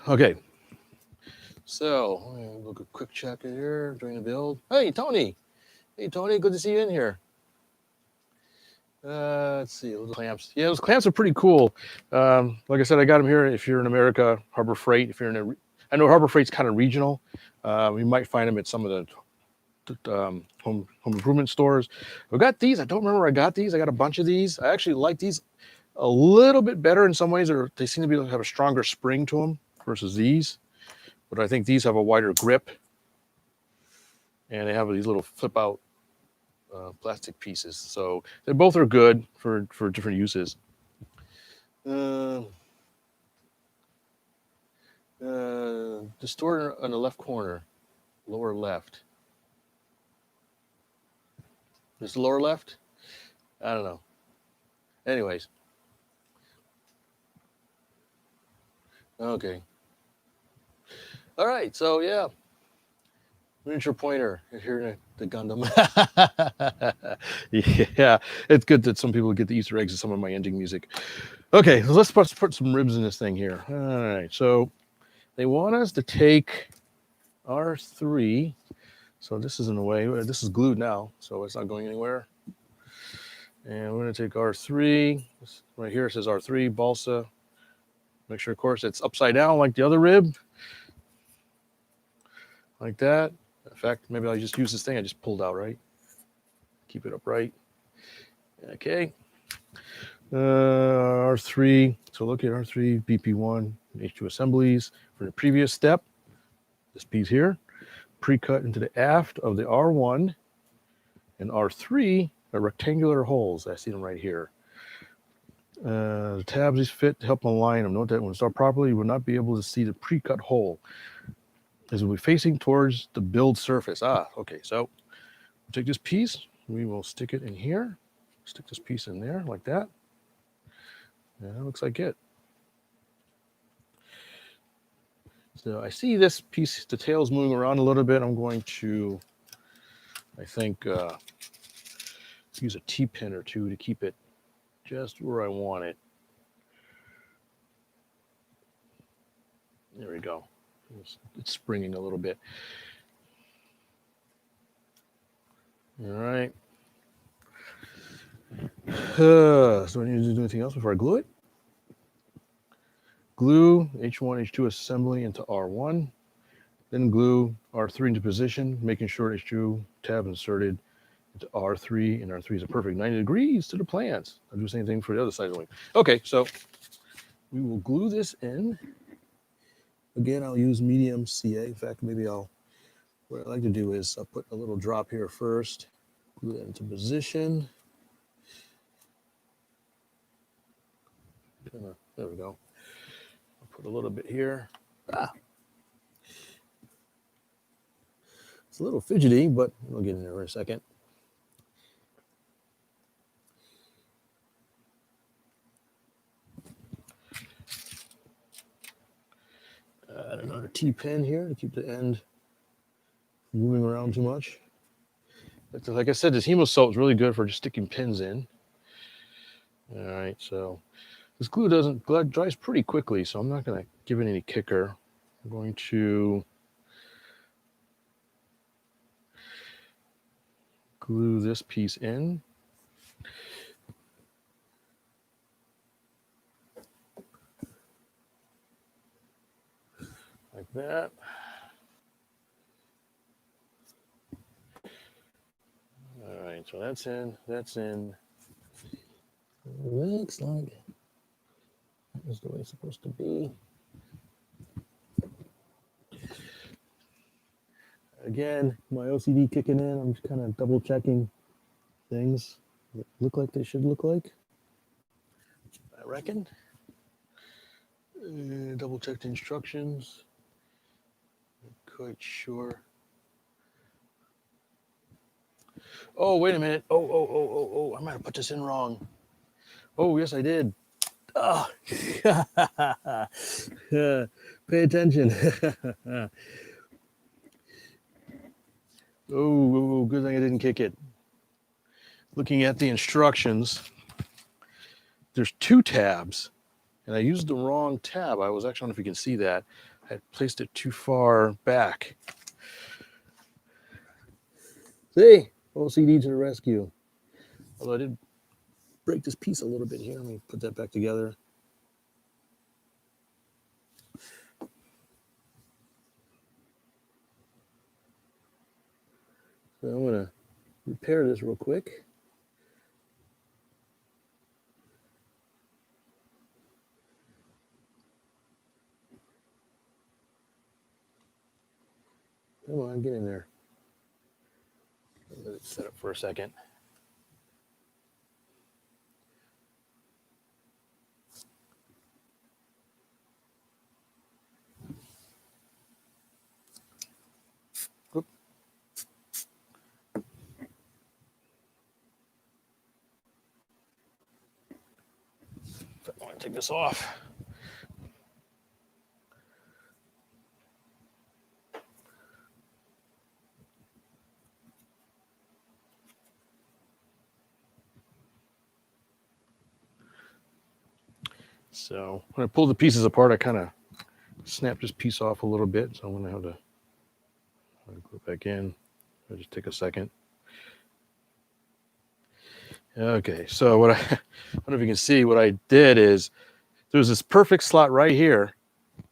Okay. So, look a quick check here during the build. Hey, Tony. Hey, Tony. Good to see you in here. Let's see. Those clamps. Yeah, those clamps are pretty cool. Like I said, I got them here. If you're in America, Harbor Freight. If you're I know Harbor Freight's kind of regional. We might find them at some of the home improvement stores. I got these. I don't remember where I got these. I got a bunch of these. I actually like these a little bit better in some ways. They seem to have a stronger spring to them versus these. But I think these have a wider grip. And they have these little flip out plastic pieces. So they both are good for different uses. Distorter on the left corner, lower left. Is the lower left? I don't know. Anyways. Okay. All right. So yeah. Miniature pointer here, the Gundam. Yeah, it's good that some people get the Easter eggs in some of my ending music. Okay, so let's put some ribs in this thing here. All right, so they want us to take R3. So this is in a way, this is glued now, so it's not going anywhere. And we're going to take R3. Right here it says R3, balsa. Make sure, of course, it's upside down like the other rib. Like that. In fact, maybe I'll just use this thing I just pulled out, right? Keep it upright. Okay. R3. So look at R3, BP1, H2 assemblies for the previous step. This piece here, pre-cut into the aft of the R1 and R3 are rectangular holes. I see them right here. The tabs these fit to help align them. Note that when installed properly, you will not be able to see the pre-cut hole as it will be facing towards the build surface. Okay. So we'll take this piece. We will stick it in here. Stick this piece in there like that. And that looks like it. So I see this piece, the tail's moving around a little bit. I'm going to, I think, use a T-pin or two to keep it just where I want it. There we go. It's springing a little bit. All right. So I need to do anything else before I glue it? Glue H1, H2 assembly into R1. Then glue R3 into position, making sure H2 tab inserted into R3, and R3 is a perfect 90 degrees to the plans. I'll do the same thing for the other side of the wing. Okay, so we will glue this in. Again, I'll use medium CA. In fact, maybe what I like to do is I'll put a little drop here first, glue that into position. There we go. I'll put a little bit here. It's a little fidgety, but we'll get in there for a second. Add another T-pin here to keep the end moving around too much. But like I said, this Hemosoap is really good for just sticking pins in. All right, so this glue dries pretty quickly, so I'm not going to give it any kicker. I'm going to glue this piece in. Like that. All right, so that's in. Looks like that is the way it's supposed to be. Again, my OCD kicking in. I'm just kind of double checking things that look like they should look like. I reckon. Double check the instructions. Not quite sure. Oh, wait a minute. Oh, I might have put this in wrong. Oh, yes, I did. Oh. Pay attention. Oh, good thing I didn't kick it. Looking at the instructions, there's 2 tabs, and I used the wrong tab. I was actually, I don't know if you can see that. I had placed it too far back. See? OCD to the rescue. Although I did break this piece a little bit here. Let me put that back together. So I'm going to repair this real quick. Come on, get in there. Let it set up for a second. Oop. I want to take this off. So when I pull the pieces apart, I kind of snap this piece off a little bit. So I'm going to have to glue it back in. I'll just take a second. Okay, so what I don't know if you can see, what I did is there's this perfect slot right here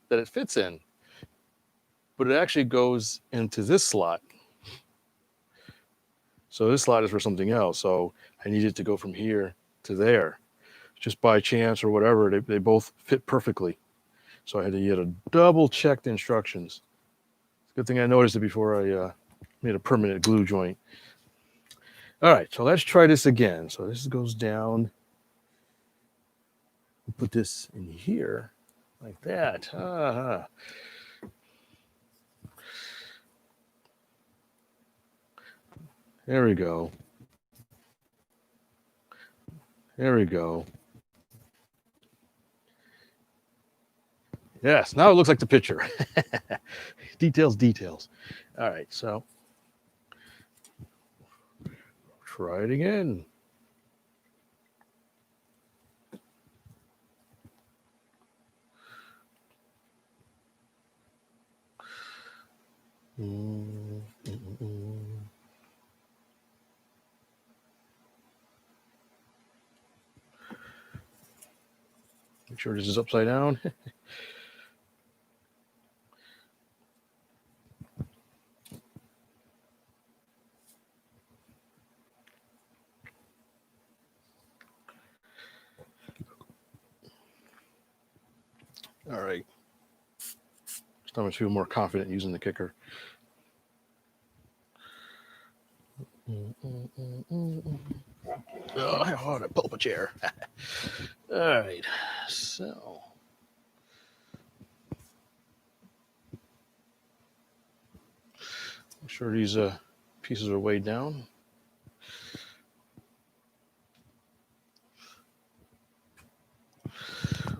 that it fits in, but it actually goes into this slot. So this slot is for something else. So I needed to go from here to there. Just by chance or whatever, they both fit perfectly. So I had to get a double check the instructions. It's a good thing I noticed it before I made a permanent glue joint. All right, so let's try this again. So this goes down. We'll put this in here like that. There we go. There we go. Yes, now it looks like the picture. Details, details. All right, so try it again. Make sure this is upside down. All right. Starting to feel more confident using the kicker. Oh, I want to pull up a chair. All right, so make sure these pieces are weighed down.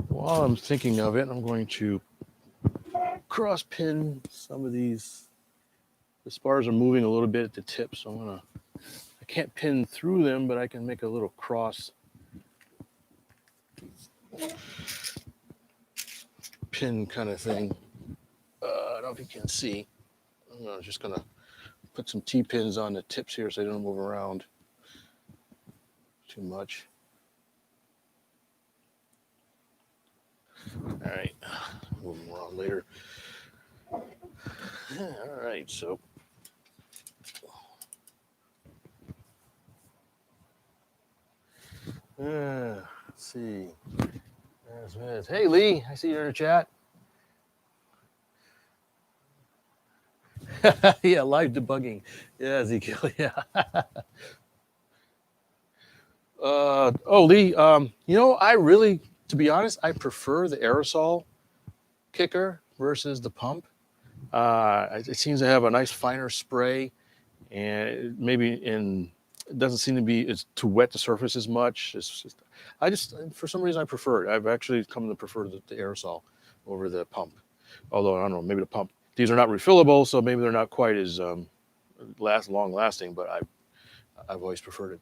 While I'm thinking of it, I'm going to cross pin some of these. The spars are moving a little bit at the tip, so I can't pin through them, but I can make a little cross pin kind of thing. I don't know if you can see. I'm just gonna put some T-pins on the tips here so they don't move around too much. All right, move them around later. All right, so let's see. Hey, Lee, I see you're in the chat. Yeah, live debugging. Yeah, Ezekiel, yeah. Lee, I really, to be honest, I prefer the aerosol kicker versus the pump. It seems to have a nice finer spray, and it doesn't seem to be it's too wet to surface as much. For some reason I prefer it. I've actually come to prefer the aerosol over the pump. Although I don't know, maybe the pump. These are not refillable, so maybe they're not quite as long lasting. But I've always preferred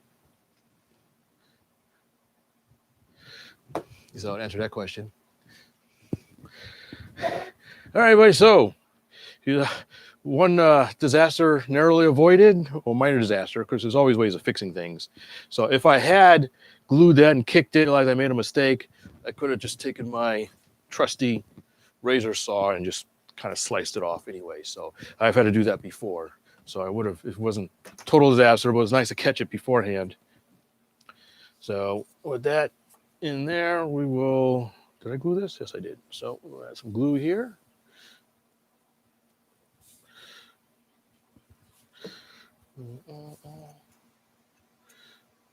it. So I'll answer that question. All right, buddy. So, one disaster narrowly avoided, or minor disaster, because there's always ways of fixing things. So if I had glued that and kicked it like I made a mistake, I could have just taken my trusty razor saw and just kind of sliced it off anyway. So I've had to do that before. So I would have, it wasn't total disaster, but it was nice to catch it beforehand. So with that in there, did I glue this? Yes, I did. So we'll add some glue here.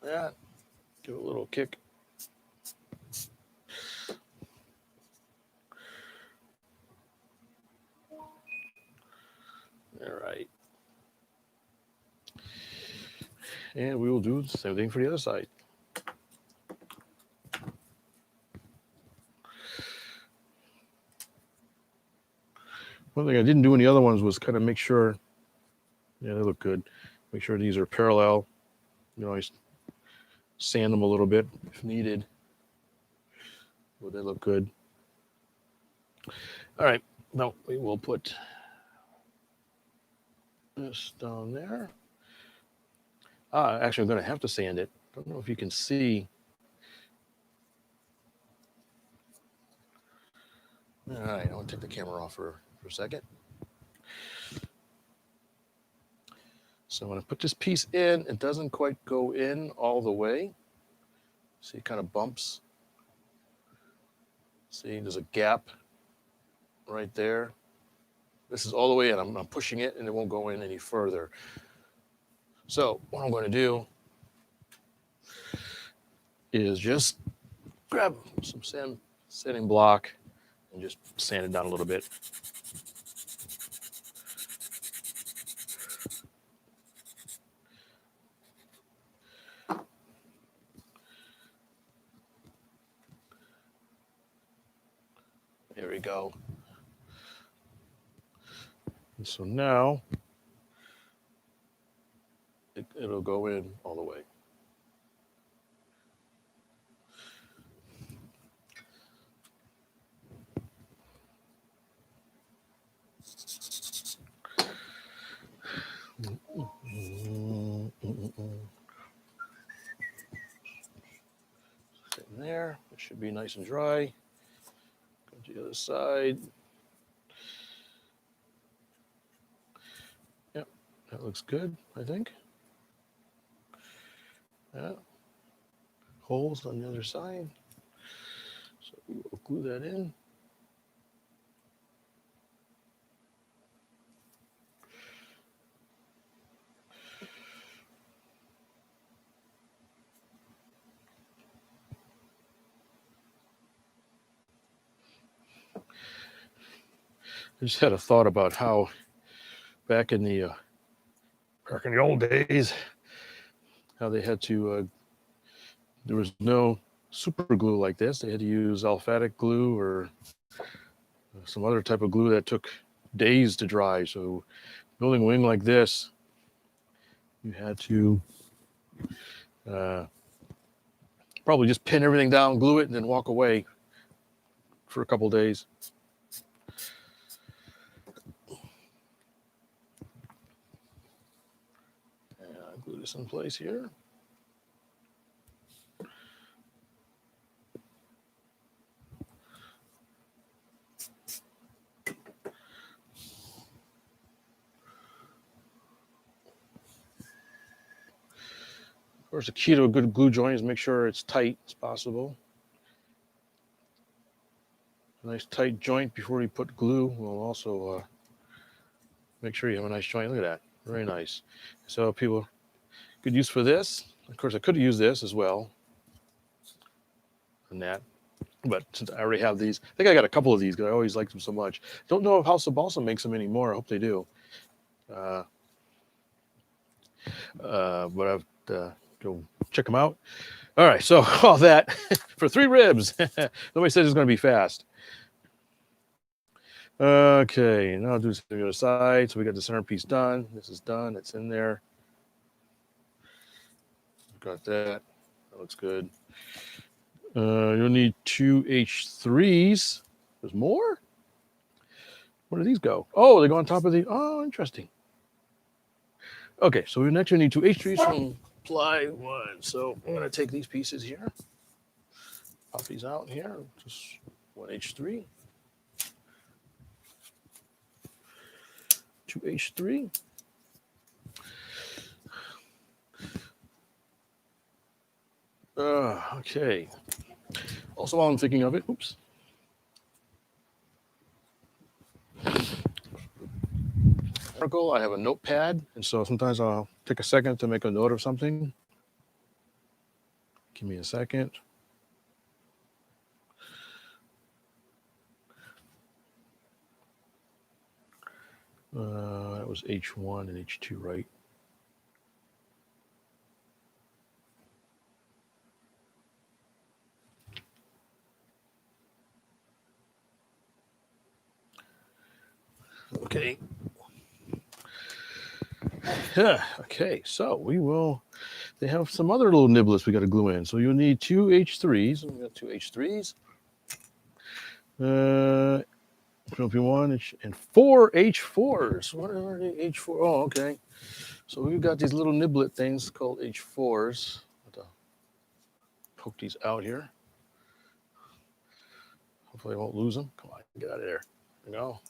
That, give it a little kick. All right. And we will do the same thing for the other side. One thing I didn't do in the other ones was kind of make sure, yeah, they look good. Make sure these are parallel. I sand them a little bit if needed. Would they look good? All right. No, we will put this down there. Actually, I'm going to have to sand it. Don't know if you can see. All right, I want to take the camera off for a second. So when I put this piece in, it doesn't quite go in all the way. See, it kind of bumps. See, there's a gap right there. This is all the way in. I'm pushing it, and it won't go in any further. So what I'm going to do is just grab some sanding block and just sand it down a little bit. There we go. And so now it'll go in all the way. Sitting there, it should be nice and dry. Go to the other side. Yep, that looks good, I think. Yeah. Holes on the other side. So we will glue that in. I just had a thought about how back in the old days, how they had to, there was no super glue like this. They had to use alphatic glue or some other type of glue that took days to dry. So building a wing like this, you had to probably just pin everything down, glue it, and then walk away for a couple days. Glue this in place here. Of course, the key to a good glue joint is make sure it's tight as possible. A nice tight joint before you put glue will also make sure you have a nice joint. Look at that, very nice. So people could use for this. Of course, I could use this as well. And that, but since I already have these, I think I got a couple of these because I always liked them so much. Don't know if House of Balsam makes them anymore. I hope they do. But I've go check them out. All right, so all that for 3 ribs. Nobody says it's going to be fast. Okay, now I'll do the other side. So we got the centerpiece done. This is done. It's in there. Got that. That looks good. You'll need 2 H3s. There's more? Where do these go? Oh, they go on top of the. Oh, interesting. Okay, so next we need 2 H3s from ply 1. So I'm going to take these pieces here. Pop these out here. Just 1 H3. 2 H3. Okay. Also, while I'm thinking of it, oops. I have a notepad, and so sometimes I'll take a second to make a note of something. Give me a second. That was H1 and H2, right? Okay. Okay, so they have some other little niblets we got to glue in. So you'll need 2 H3s. We got 2 H3s. P1 and 4 H4s. What are the H4? Oh, okay. So we've got these little niblet things called H4s. Poke these out here. Hopefully I won't lose them. Come on, get out of there. There we go.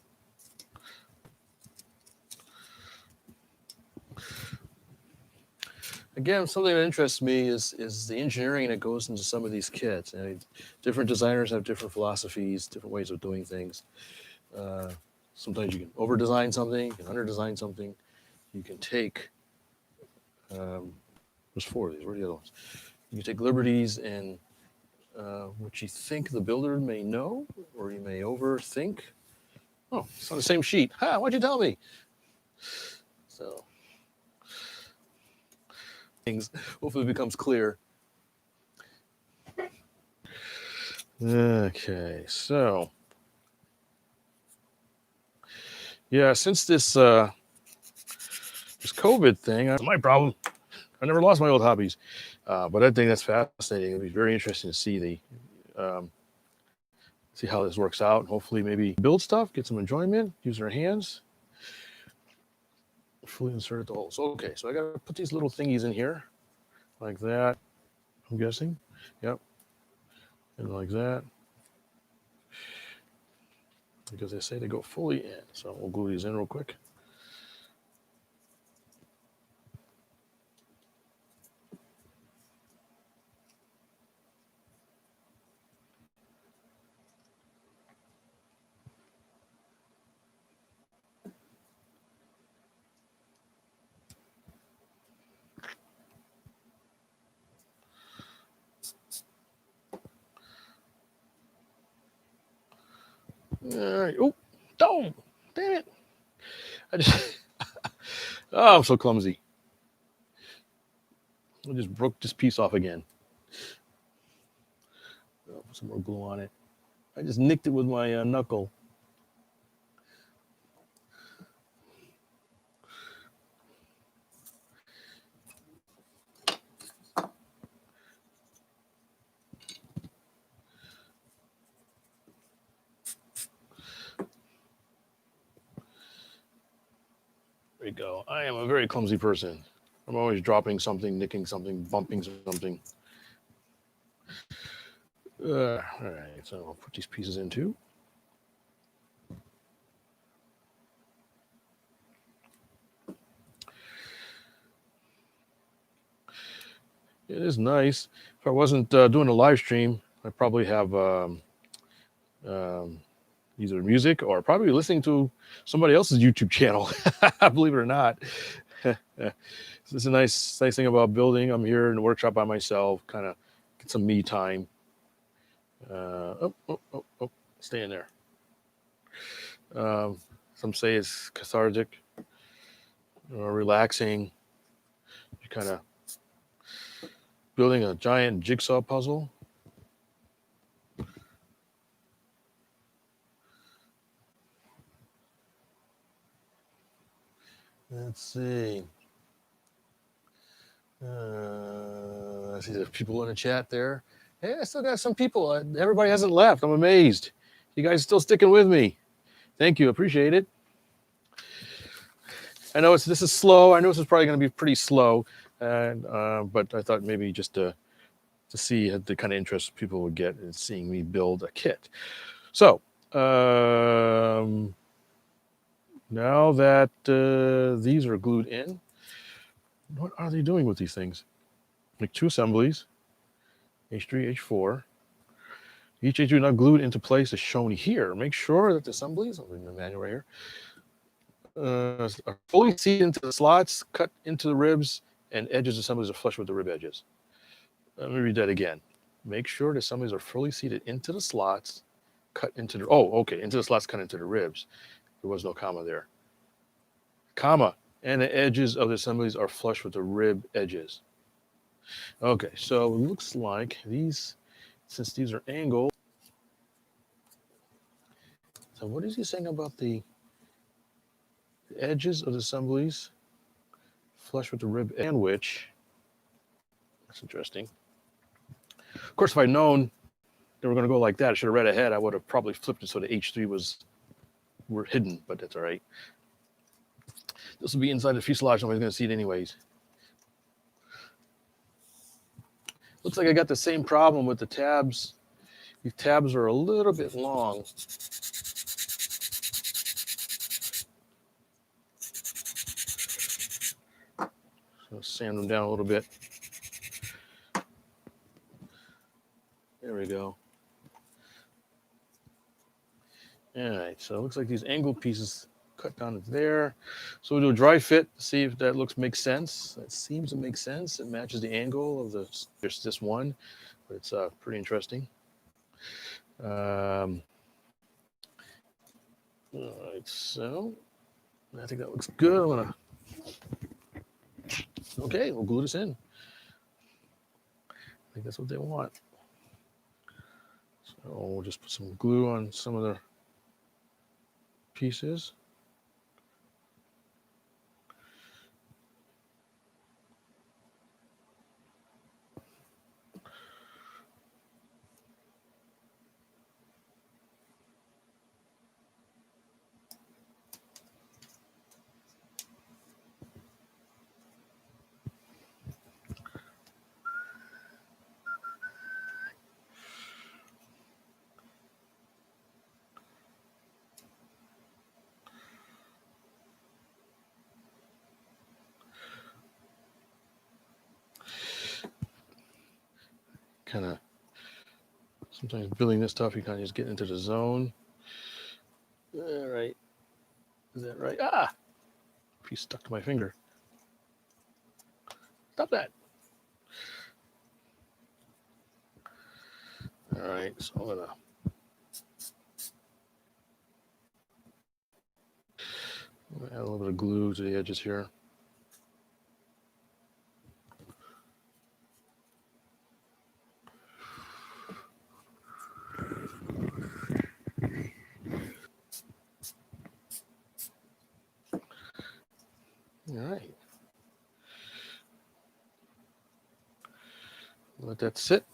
Again, something that interests me is the engineering that goes into some of these kits. Different designers have different philosophies, different ways of doing things. Sometimes you can over-design something, you can under-design something. You can take, there's 4 of these, where are the other ones? You can take liberties in what you think the builder may know, or you may overthink. Oh, it's on the same sheet. Ha, why'd you tell me? So, things hopefully becomes clear. Okay, so yeah, since this COVID thing, that's my problem. I never lost my old hobbies, but I think that's fascinating. It'll be very interesting to see see how this works out. Hopefully, maybe build stuff, get some enjoyment, use our hands. Fully insert the holes. Okay, so I got to put these little thingies in here, like that. I'm guessing. Yep, and like that. Because they say they go fully in. So we'll glue these in real quick. All right. Oh, damn it. I just, oh, I'm so clumsy. I just broke this piece off again. Oh, put some more glue on it. I just nicked it with my knuckle. There you go. I am a very clumsy person. I'm always dropping something, nicking something, bumping something. All right, so I'll put these pieces in too. It is nice. If I wasn't doing a live stream, I'd probably have either music or probably listening to somebody else's YouTube channel. Believe it or not. This is a nice thing about building. I'm here in the workshop by myself, kind of get some me time. Stay in there. Some say it's cathartic or relaxing. You kind of building a giant jigsaw puzzle. Let's see. I see there's people in the chat there. Hey, I still got some people. Everybody hasn't left. I'm amazed. You guys still sticking with me. Thank you. Appreciate it. I know this is slow. I know this is probably going to be pretty slow, but I thought maybe just to see the kind of interest people would get in seeing me build a kit. So now that these are glued in, what are they doing with these things? Make 2 assemblies, H3, H4. Each H3 not glued into place is shown here. Make sure that the assemblies, I'll read the manual right here, are fully seated into the slots, cut into the ribs, and edges of assemblies are flush with the rib edges. Let me read that again. Make sure the assemblies are fully seated into the slots, cut into the, into the slots, cut into the ribs. There was no comma there. Comma, and the edges of the assemblies are flush with the rib edges. Okay, so it looks like these, since these are angled, so what is he saying about the edges of the assemblies flush with the rib sandwich? That's interesting. Of course, if I'd known they were going to go like that, I should have read ahead. I would have probably flipped it so the H3 were hidden, but that's all right. This will be inside the fuselage. Nobody's going to see it anyways. Looks like I got the same problem with the tabs. These tabs are a little bit long. So sand them down a little bit. There we go. All right, so it looks like these angle pieces cut down to there. So we'll do a dry fit, see if that makes sense. That seems to make sense. It matches the angle of there's this one, but it's pretty interesting. All right, so I think that looks good. Okay, we'll glue this in. I think that's what they want. So we'll just put some glue on some of the pieces. Kind of sometimes building this stuff, you kind of just get into the zone. All right, is that right? Ah, piece stuck to my finger. Stop that. All right, so I'm gonna add a little bit of glue to the edges here. All right. Let that sit.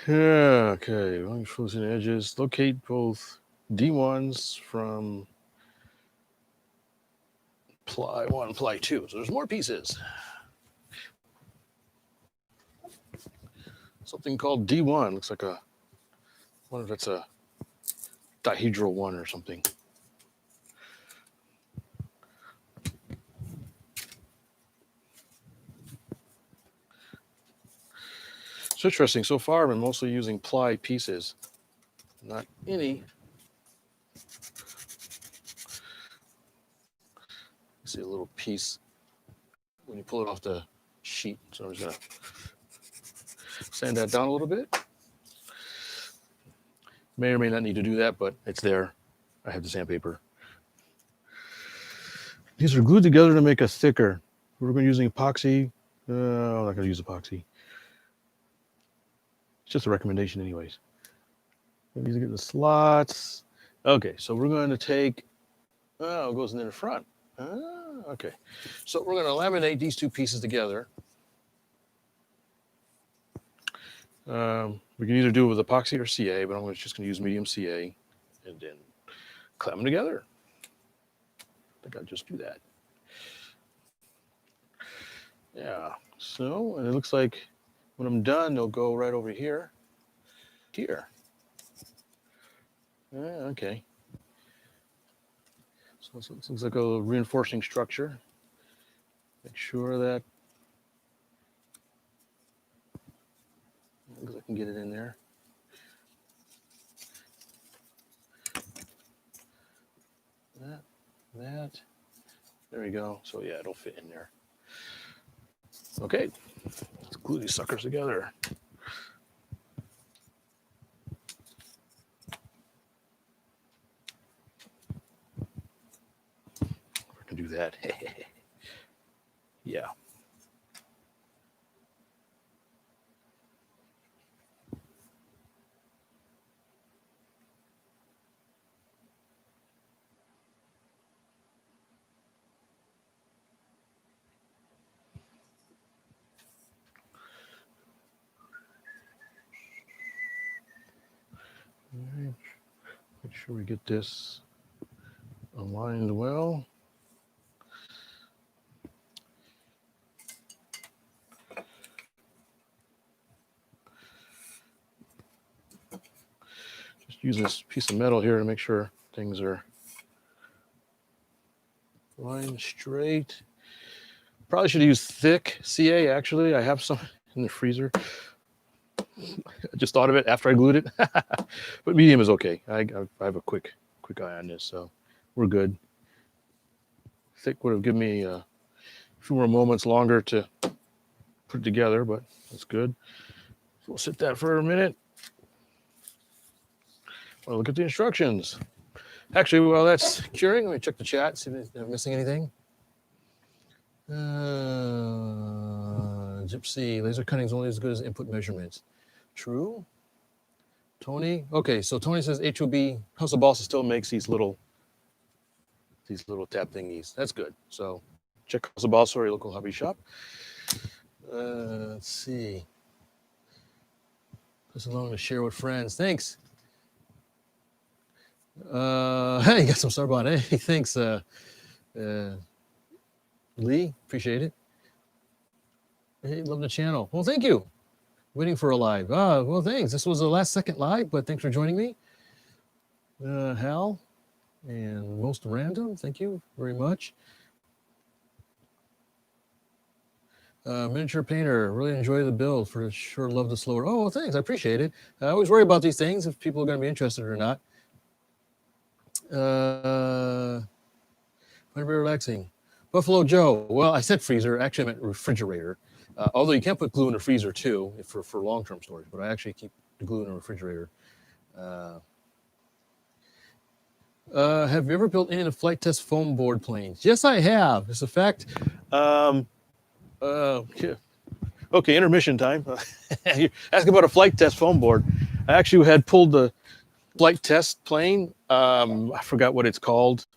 Yeah, okay. Long frozen edges. Locate both D1s from ply 1, ply 2. So there's more pieces. Something called D1. Looks like I wonder if that's a dihedral one or something. It's interesting. So far, I've been mostly using ply pieces, not any. See a little piece when you pull it off the sheet. So I'm just gonna sand that down a little bit. May or may not need to do that, but it's there. I have the sandpaper. These are glued together to make a thicker. We're going to be using epoxy. I'm not going to use epoxy. It's just a recommendation anyways. These are getting the slots. Okay, so we're going to take, it goes in the front. Okay, so we're going to laminate these two pieces together. We can either do it with epoxy or CA, but I'm just going to use medium CA and then clamp them together. I think I'll just do that. Yeah, so, and it looks like when I'm done, they'll go right over here. Here. Okay. So it looks like a reinforcing structure. Make sure that I can get it in there. That. There we go. So yeah, it'll fit in there. Okay, let's glue these suckers together. I can do that. Yeah. sure we get this aligned well. Just use this piece of metal here to make sure things are lined straight. Probably should use thick CA, actually. I have some in the freezer. I just thought of it after I glued it. But medium is okay. I have a quick eye on this, so we're good. Thick would have given me a few more moments longer to put it together, but that's good. So we'll sit that for a minute. Well, look at the instructions. Actually, while that's curing, let me check the chat, see if I'm missing anything. Gypsy, laser cutting is only as good as input measurements. True. Tony, okay, so Tony says HOB, House of Balsa still makes these little tab thingies. That's good. So check House of Balsa or your local hobby shop. Let's see. Just along to share with friends. Thanks. Hey, you got some Sarbonne. Hey, thanks, Lee. Appreciate it. Hey, love the channel. Well, thank you. Waiting for a live. Well, thanks. This was the last second live, but thanks for joining me. Hal and Most Random, thank you very much. Miniature Painter, really enjoy the build. For sure, love the slower. Oh, well, thanks. I appreciate it. I always worry about these things if people are going to be interested or not. Might be relaxing. Buffalo Joe. Well, I said freezer. Actually, I meant refrigerator. Although you can't put glue in the freezer too for long-term storage, but I actually keep the glue in the refrigerator. Have you ever built any of the flight test foam board planes? Yes, I have. It's a fact. Yeah. Okay, intermission time. You're asking about a flight test foam board. I actually had pulled the flight test plane. I forgot what it's called.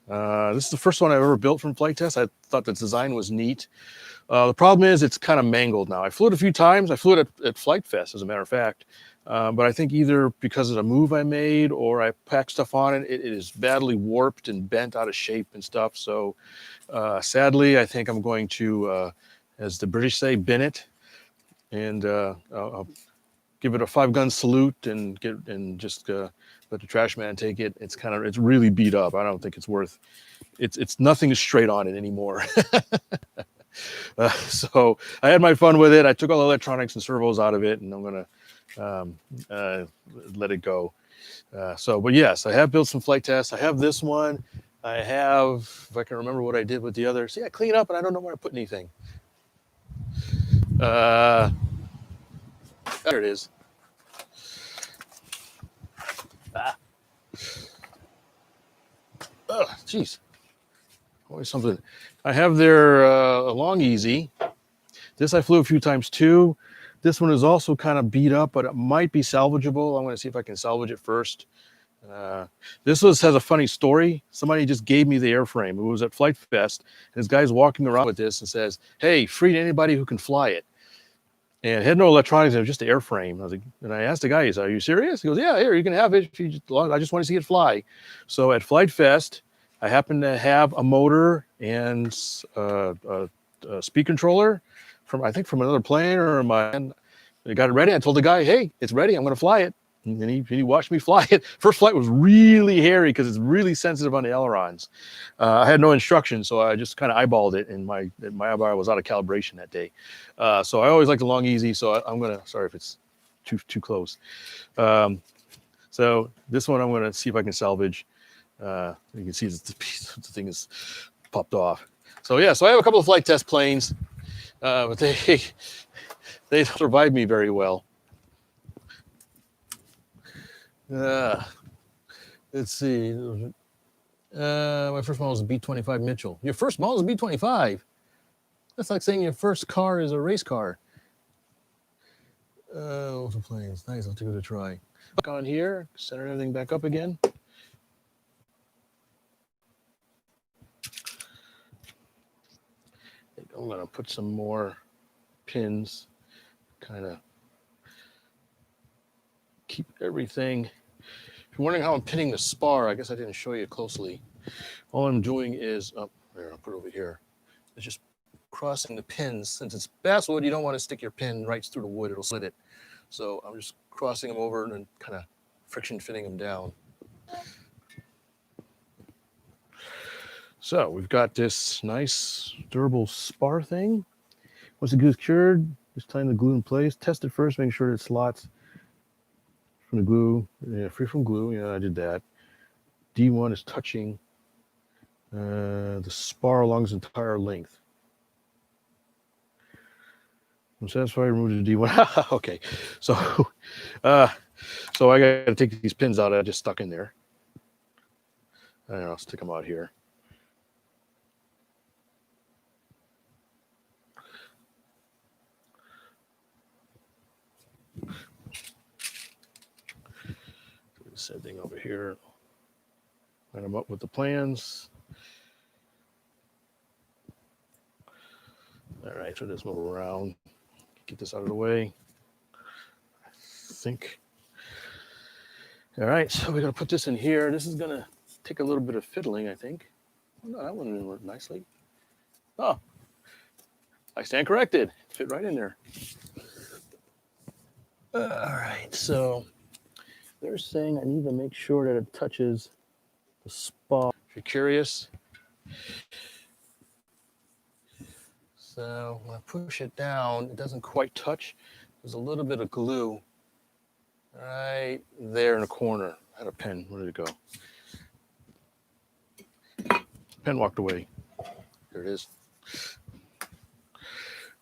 This is the first one I've ever built from flight test. I thought the design was neat. The problem is it's kind of mangled now. I flew it a few times. I flew it at Flight Fest, as a matter of fact. But I think either because of the move I made or I packed stuff on it, it is badly warped and bent out of shape and stuff. So sadly, I think I'm going to, as the British say, bin it. And I'll give it a 5-gun salute and just let the trash man take it. It's really beat up. I don't think it's worth. It's nothing is straight on it anymore. So I had my fun with it. I took all the electronics and servos out of it, and I'm gonna let it go. But yes, I have built some flight tests. I have this one. I have, if I can remember what I did with the other. See, I clean up and I don't know where I put anything. There it is. Oh, jeez. Always something. I have their Long Easy. This I flew a few times too. This one is also kind of beat up, but it might be salvageable. I'm going to see if I can salvage it first. This has a funny story. Somebody just gave me the airframe. It was at Flight Fest, and this guy's walking around with this and says, "Hey, free to anybody who can fly it." And it had no electronics. It was just the airframe. I was like, and I asked the guy, "Are you serious?" He goes, "Yeah, here, you can have it. I just want to see it fly." So at Flight Fest, I happened to have a motor and a speed controller from another plane or I got it ready. I told the guy, "Hey, it's ready. I'm going to fly it." And he watched me fly it. First flight was really hairy because it's really sensitive on the ailerons. I had no instructions, so I just kind of eyeballed it, and my eyeball was out of calibration that day. So I always like the Long Easy. So I'm gonna. Sorry if it's too close. So this one I'm gonna see if I can salvage. You can see the thing is popped off. So yeah, so I have a couple of flight test planes, but they survived me very well. Let's see. My first model was a B-25 Mitchell. Your first model is a B-25? That's like saying your first car is a race car. Lots of planes. Nice. I'll give it a try. Back on here. Center everything back up again. I'm going to put some more pins, kind of keep everything If you're wondering how I'm pinning the spar, I guess I didn't show you closely. All I'm doing is, there, I'll put it over here. It's just crossing the pins. Since it's basswood, you don't want to stick your pin right through the wood. It'll slit it. So I'm just crossing them over and then kind of friction fitting them down. So we've got this nice durable spar thing. Once the glue is cured, just time the glue in place. Test it first, make sure it slots from the glue. Yeah, free from glue. Yeah, I did that. D1 is touching the spar along its entire length. I'm satisfied. Remove the D1. Okay, so so I got to take these pins out. I just stuck in there. And I'll stick them out here. Same thing over here. Line them up with the plans. All right, so just move around. Get this out of the way. I think. All right, so we're gonna put this in here. This is gonna take a little bit of fiddling, I think. Oh, no, that one didn't work nicely. Oh, I stand corrected. Fit right in there. All right, so they're saying I need to make sure that it touches the spar. If you're curious. So when I push it down, it doesn't quite touch. There's a little bit of glue right there in the corner. I had a pen. Where did it go? Pen walked away. There it is.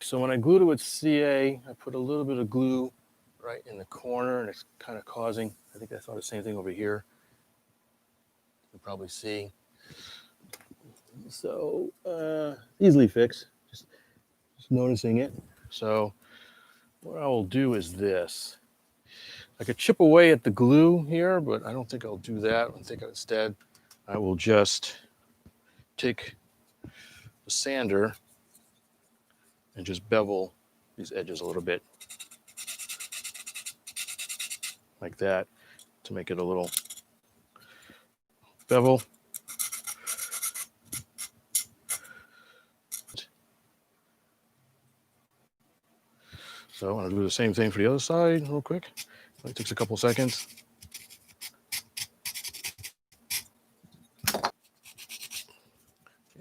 So when I glued it with CA, I put a little bit of glue right in the corner, and it's kind of causing, I think I saw the same thing over here. You can probably see. So easily fixed, just noticing it. So what I will do is this. I could chip away at the glue here, but I don't think I'll do that. I think instead I will just take the sander and just bevel these edges a little bit like that to make it a little bevel. So I'm going to do the same thing for the other side real quick. It takes a couple seconds.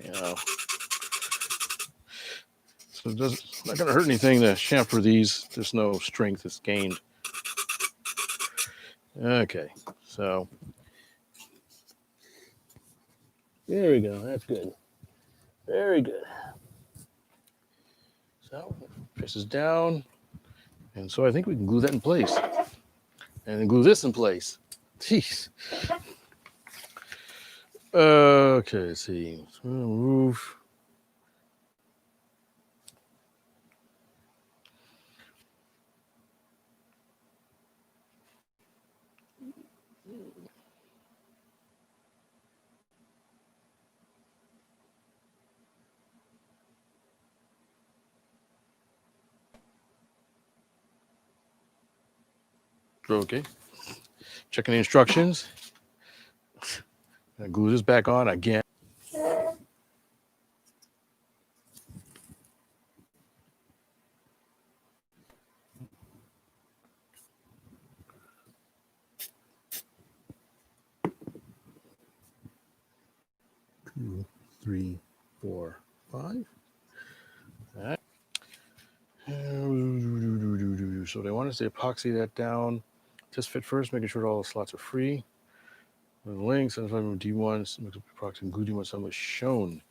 Yeah. So it's not going to hurt anything to chamfer these. There's no strength that's gained. Okay, so there we go. That's good. Very good. So this is down. And so I think we can glue that in place. And then glue this in place. Jeez. Okay, let's see. So move. Okay. Checking the instructions. Glue this back on again. Two, three, four, five. All right. So they want us to epoxy that down. Just fit first, making sure all the slots are free. The links and D1 epoxy glue D1 some was shown.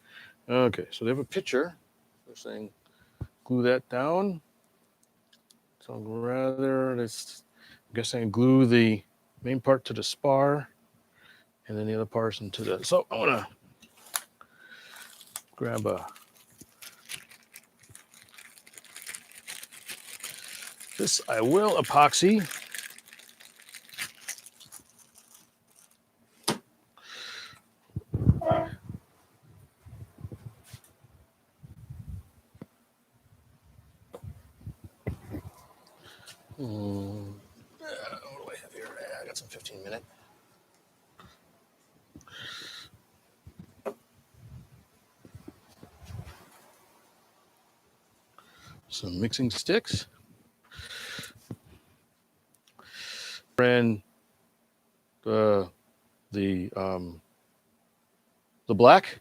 Okay, so they have a picture. They're saying glue that down. So rather, let's, I'm guessing glue the main part to the spar and then the other parts into the. So I want to grab this. I will epoxy. What do I have here? I got some 15-minute. some mixing sticks. And the black.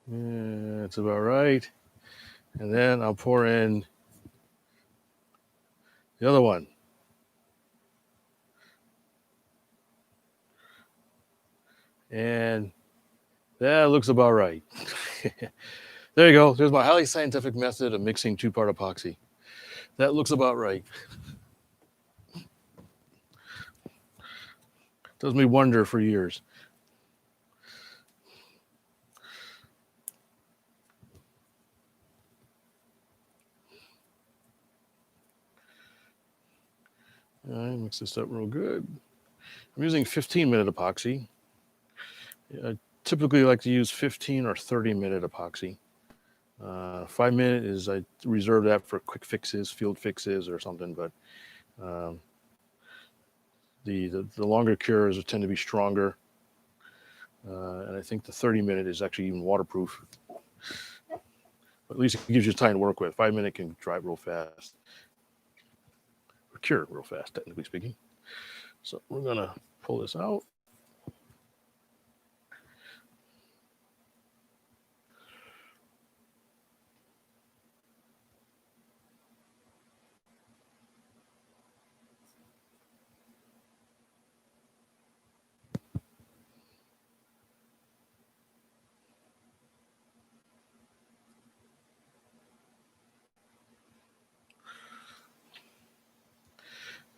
Yeah, that's about right. And then I'll pour in the other one. And that looks about right. There you go. There's my highly scientific method of mixing two-part epoxy. That looks about right. Does me wonder for years. All right, mix this up real good. I'm using 15-minute epoxy. I typically like to use 15 or 30-minute epoxy. 5-minute is I reserve that for quick fixes, field fixes, or something. But the longer cures tend to be stronger, and I think the 30-minute is actually even waterproof. But at least it gives you time to work with. 5-minute can dry real fast, or cure real fast, technically speaking. So we're gonna pull this out.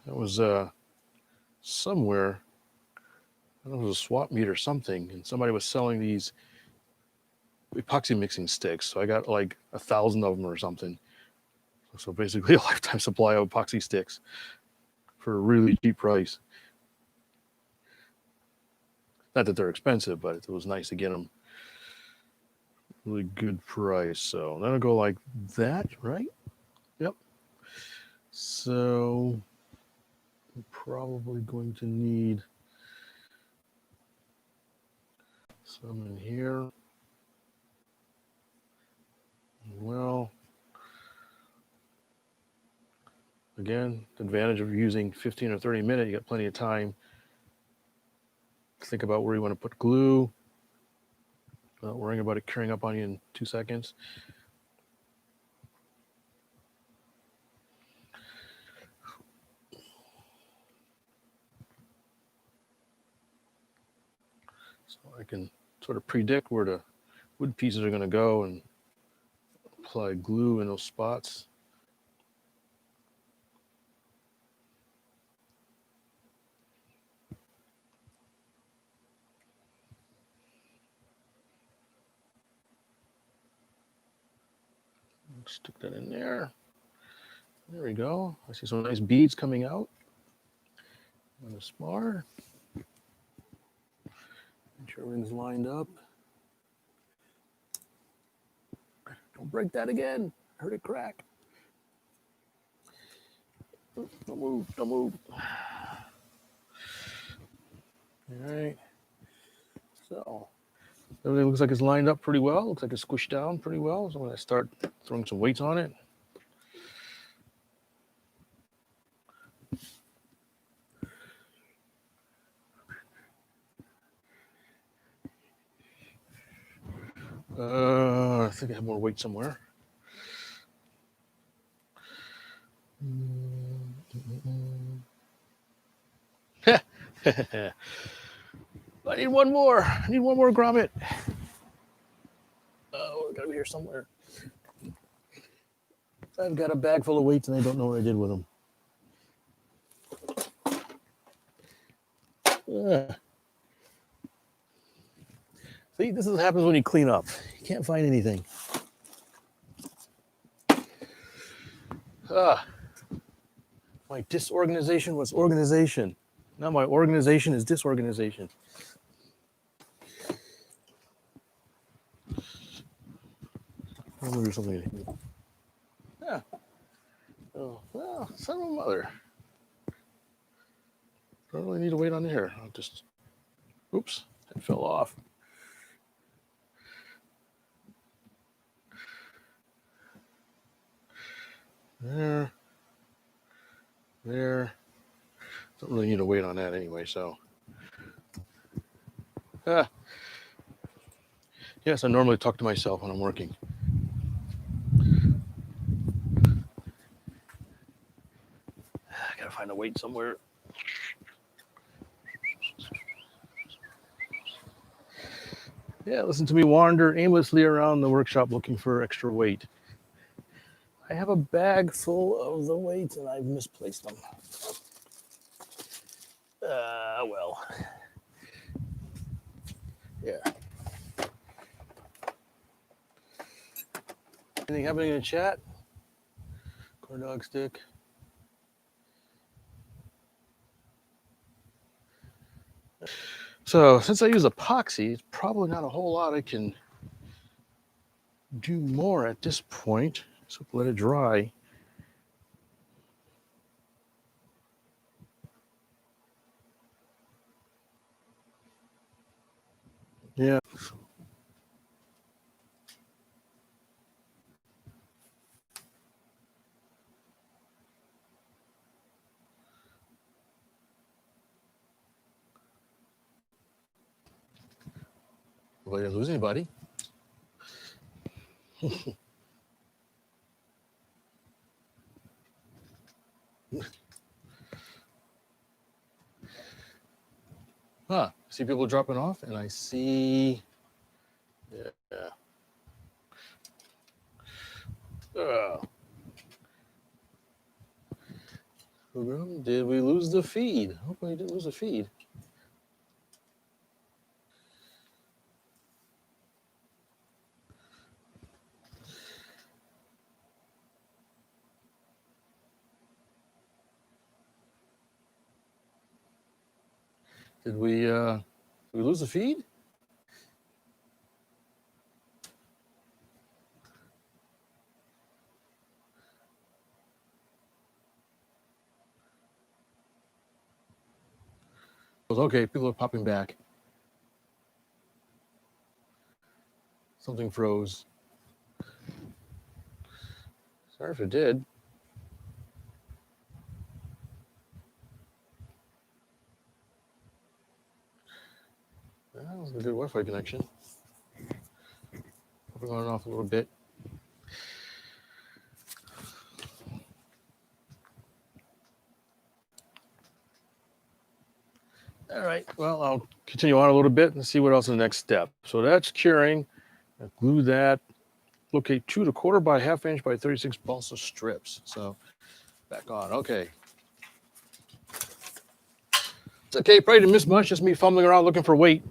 That was somewhere, I don't know, it was a swap meet or something, and somebody was selling these epoxy mixing sticks. So I got like 1,000 of them or something. So basically a lifetime supply of epoxy sticks for a really cheap price. Not that they're expensive, but it was nice to get them. Really good price. So that'll go like that, right? Yep. So we're probably going to need some in here. Well, again, the advantage of using 15 or 30 minutes, you got plenty of time to think about where you want to put glue, not worrying about it curing up on you in 2 seconds. So I can sort of predict where the wood pieces are going to go and apply glue in those spots. Stick that in there. There we go. I see some nice beads coming out on the spar. Make sure everything's lined up. Don't break that again. I heard it crack. Don't move. Don't move. All right. So everything looks like it's lined up pretty well. Looks like it's squished down pretty well. So I'm going to start throwing some weights on it. I think I have more weight somewhere. I need one more. I need one more grommet. Oh, it's got to be here somewhere. I've got a bag full of weights and I don't know what I did with them. See, this is what happens when you clean up. You can't find anything. My disorganization was organization. Now my organization is disorganization. I'm gonna do something in here. Yeah. Oh, well, son of a mother. Don't really need to wait on here. I'll just, oops, it fell off. There. There. Don't really need to wait on that anyway, so. Yes, I normally talk to myself when I'm working. I gotta find a weight somewhere. Yeah, listen to me wander aimlessly around the workshop looking for extra weight. I have a bag full of the weights and I've misplaced them. Well. Yeah. Anything happening in the chat? Corn dog stick. So since I use epoxy, it's probably not a whole lot I can do more at this point. So let it dry. Yeah. Well, I didn't lose anybody. Huh. I see people dropping off, and I see. Yeah. Did we lose the feed? Hopefully, we didn't lose the feed. Did we lose the feed? Okay, people are popping back. Something froze. Sorry if it did. That was a good Wi-Fi connection. Popping on and off a little bit. All right, well, I'll continue on a little bit and see what else is the next step. So that's curing. I glue that. Locate 2 1/4 by 1/2 inch by 36 balsa strips. So back on. Okay. It's okay. Probably didn't miss much. Just me fumbling around looking for weight.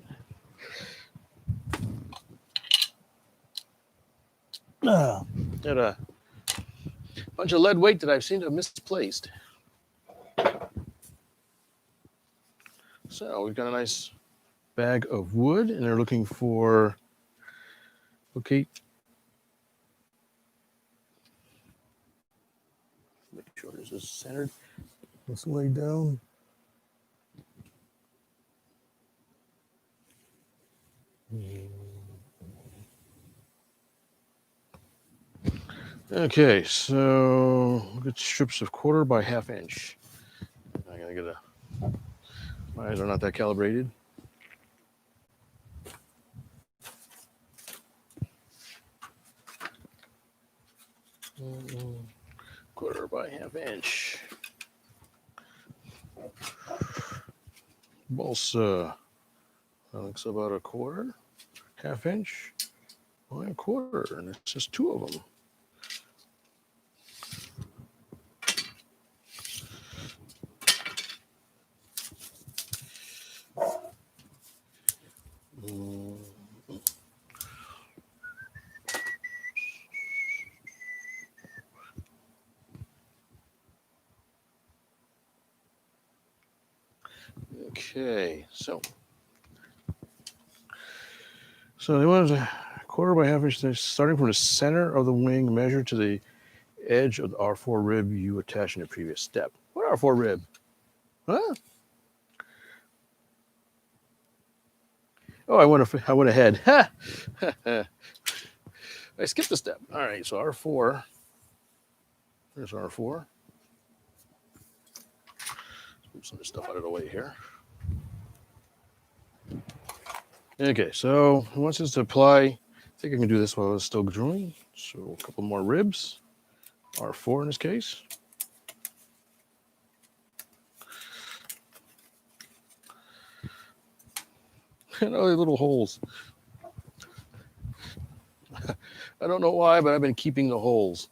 Got a bunch of lead weight that I've seen to have misplaced. So we've got a nice bag of wood, and they're looking for. Okay. Make sure this is centered. Let's lay down. Okay, so look at strips of 1/4 by 1/2 inch. I gotta get my eyes are not that calibrated. Mm-hmm. 1/4 by 1/2 inch. Balsa. That looks about 1/4, 1/2 inch by 1/4, and it's just 2 of them. Okay, so they wanted a 1/4 by 1/2 inch. They're starting from the center of the wing, measure to the edge of the R4 rib you attached in the previous step. What R4 rib? Huh? Oh, I went ahead. I skipped a step. All right, so R4. There's R4. Move some of this stuff out of the way here. Okay, so he wants us to apply. I think I can do this while it's still drawing. So a couple more ribs. R4 in this case. And all the little holes. I don't know why, but I've been keeping the holes.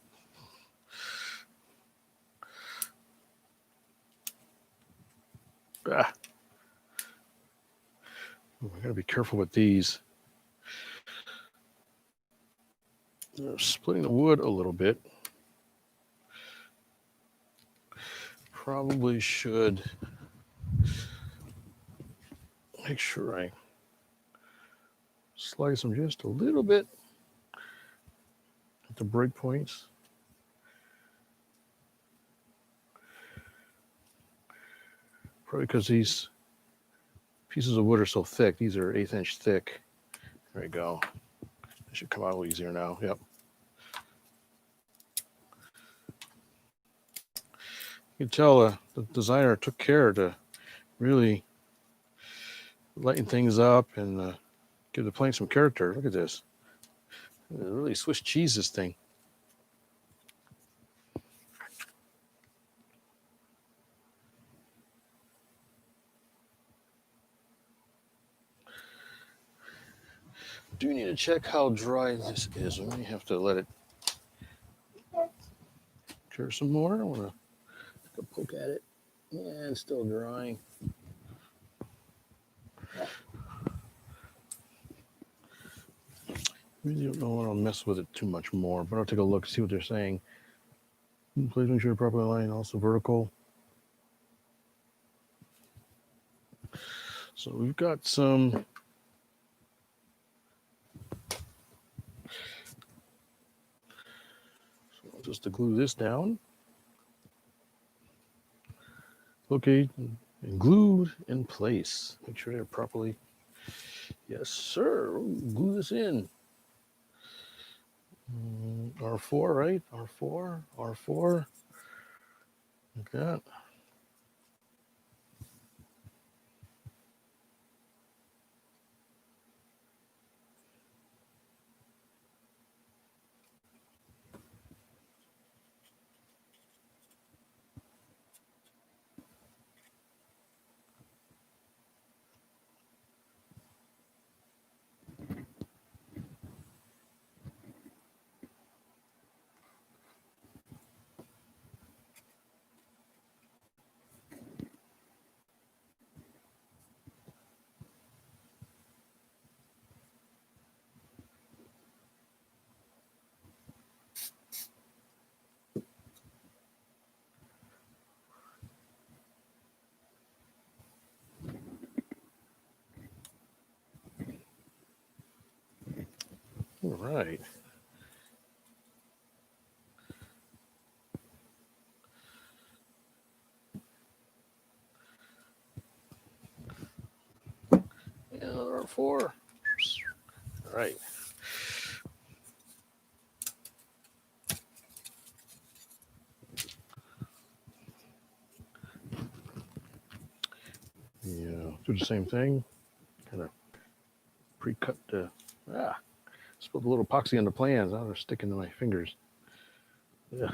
Ah. Oh, I gotta be careful with these. They're splitting the wood a little bit. Probably should make sure I slice them just a little bit at the break points. Probably because these pieces of wood are so thick. These are 1/8 inch thick. There we go. It should come out a little easier now. Yep. You can tell the designer took care to really lighten things up and give the plane some character. Look at this. It really Swiss cheese this thing. Do need to check how dry this is. We may have to let it cure some more. I want to take a poke at it. Yeah, it's still drying. Really don't know when I'll mess with it too much more, but I'll take a look, see what they're saying. Please make sure properly aligned, also vertical. So we've got some. So just to glue this down. Okay, and glued in place. Make sure they're properly. Yes, sir. Ooh, glue this in. R4, right? R4, R4. Like that. All right. And R4. All right. Yeah, do the same thing. Kind of pre-cut the. Just put a little epoxy on the plans. Now they're sticking to my fingers. Yeah.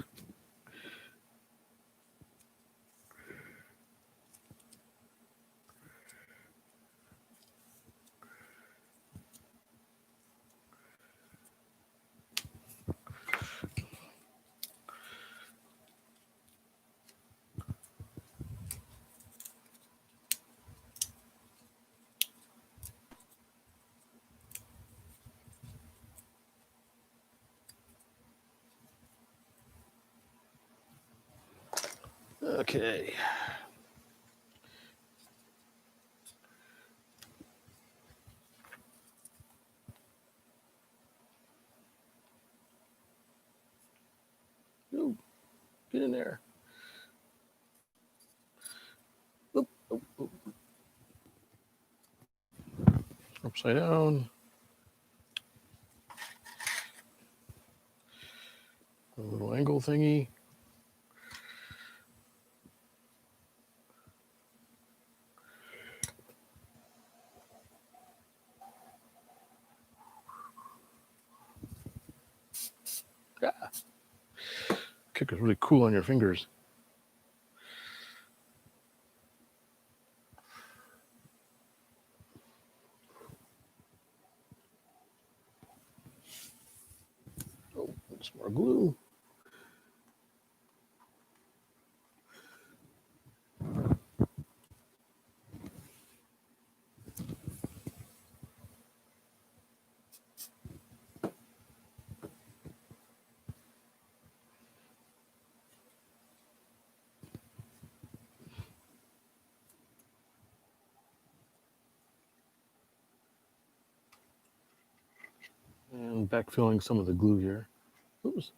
Okay. Ooh, get in there. Oop, oop, oop. Upside down. A little angle thingy. Yeah. Kick is really cool on your fingers. Oh, some more glue. And backfilling some of the glue here. Oops.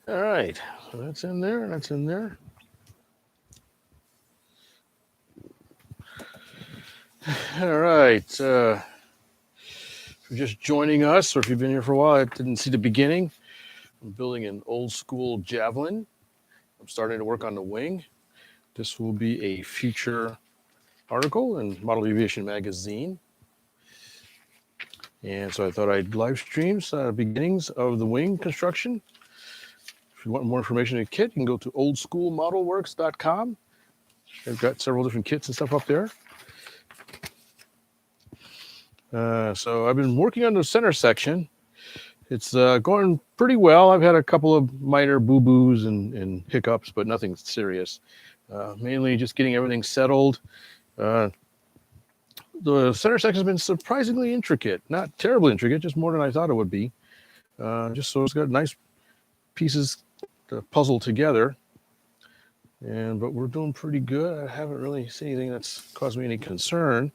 All right, so that's in there, and that's in there. All right, if you're just joining us, or if you've been here for a while, I didn't see the beginning. I'm building an old school Javelin. I'm starting to work on the wing. This will be a future article in Model Aviation Magazine. And so I thought I'd live stream beginnings of the wing construction. If you want more information on a kit, you can go to oldschoolmodelworks.com. They've got several different kits and stuff up there. So I've been working on the center section. It's going pretty well. I've had a couple of minor boo-boos and hiccups, but nothing serious. Mainly just getting everything settled. The center section has been surprisingly intricate. Not terribly intricate, just more than I thought it would be. Just so it's got nice pieces to puzzle together. But we're doing pretty good. I haven't really seen anything that's caused me any concern.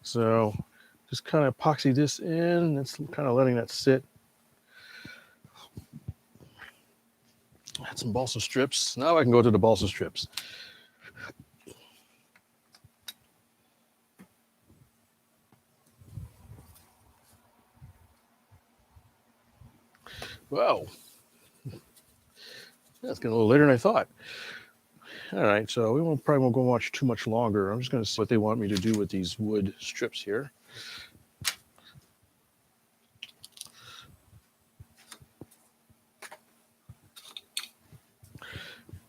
So just kind of epoxy this in. It's kind of letting that sit. Add some balsa strips. Now I can go to the balsa strips. Wow. That's getting a little later than I thought. All right, so we probably won't go much too much longer. I'm just going to see what they want me to do with these wood strips here.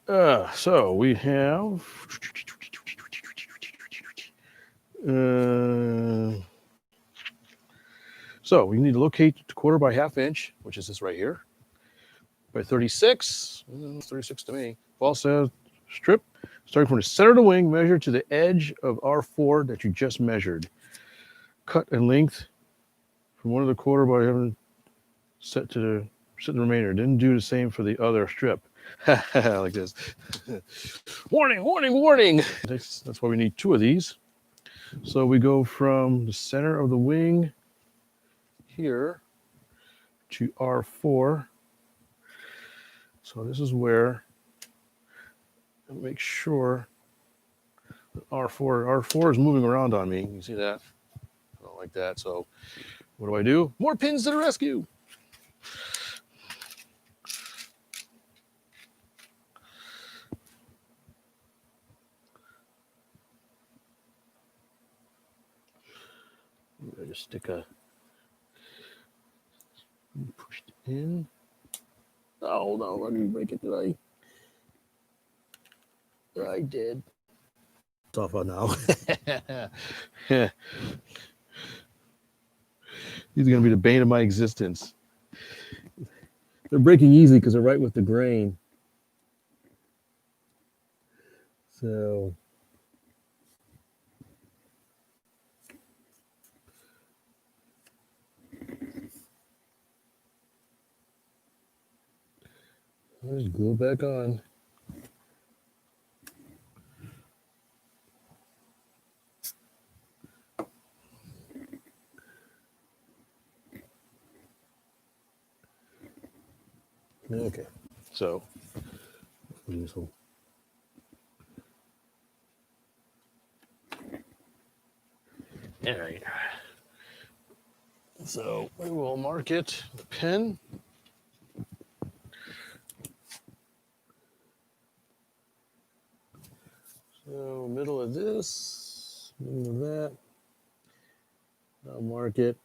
So we have so we need to locate the 1/4 by 1/2 inch, which is this right here, by 36. 36 to me. Balsa strip starting from the center of the wing, measure to the edge of R4 that you just measured. Cut and length from one of the 1/4 by having set the remainder. Didn't do the same for the other strip. Like this. Warning, warning, warning. That's why we need 2 of these. So we go from the center of the wing here to R4. So this is where make sure that R4 is moving around on me. You see that? I don't like that. So what do? More pins to the rescue. I just stick a pushed in. Oh no, let me break it. Did I did. It's off on now. These are going to be the bane of my existence. They're breaking easily because they're right with the grain. So let's glue it back on. Okay, so this whole. All right. So we will mark it with a pen. So middle of this, middle of that. I'll mark it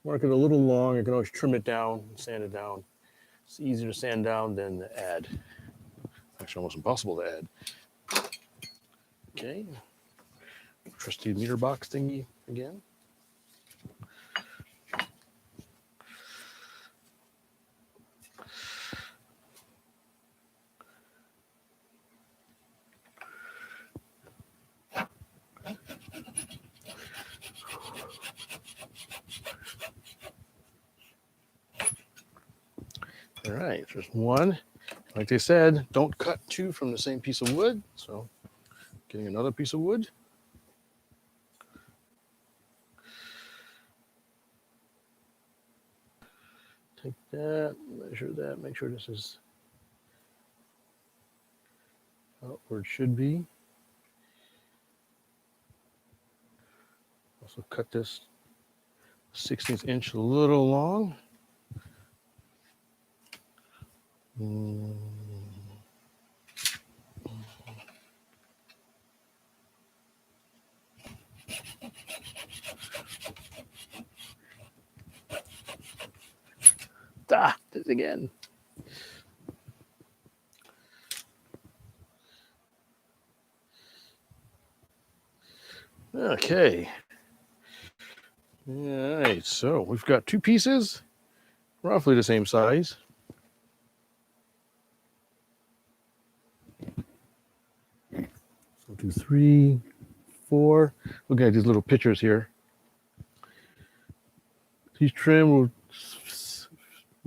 a little long. I can always trim it down, sand it down. It's easier to sand down than to add. Actually, almost impossible to add. Okay. Trusty meter box thingy again. All right, just one. Like they said, don't cut two from the same piece of wood. So getting another piece of wood. Take that, measure that, make sure this is where it should be. Also cut this 16th inch a little long. This again. Okay. All right, so we've got two pieces, roughly the same size. 1, 2, 3, 4. Look at these little pictures here. These trim will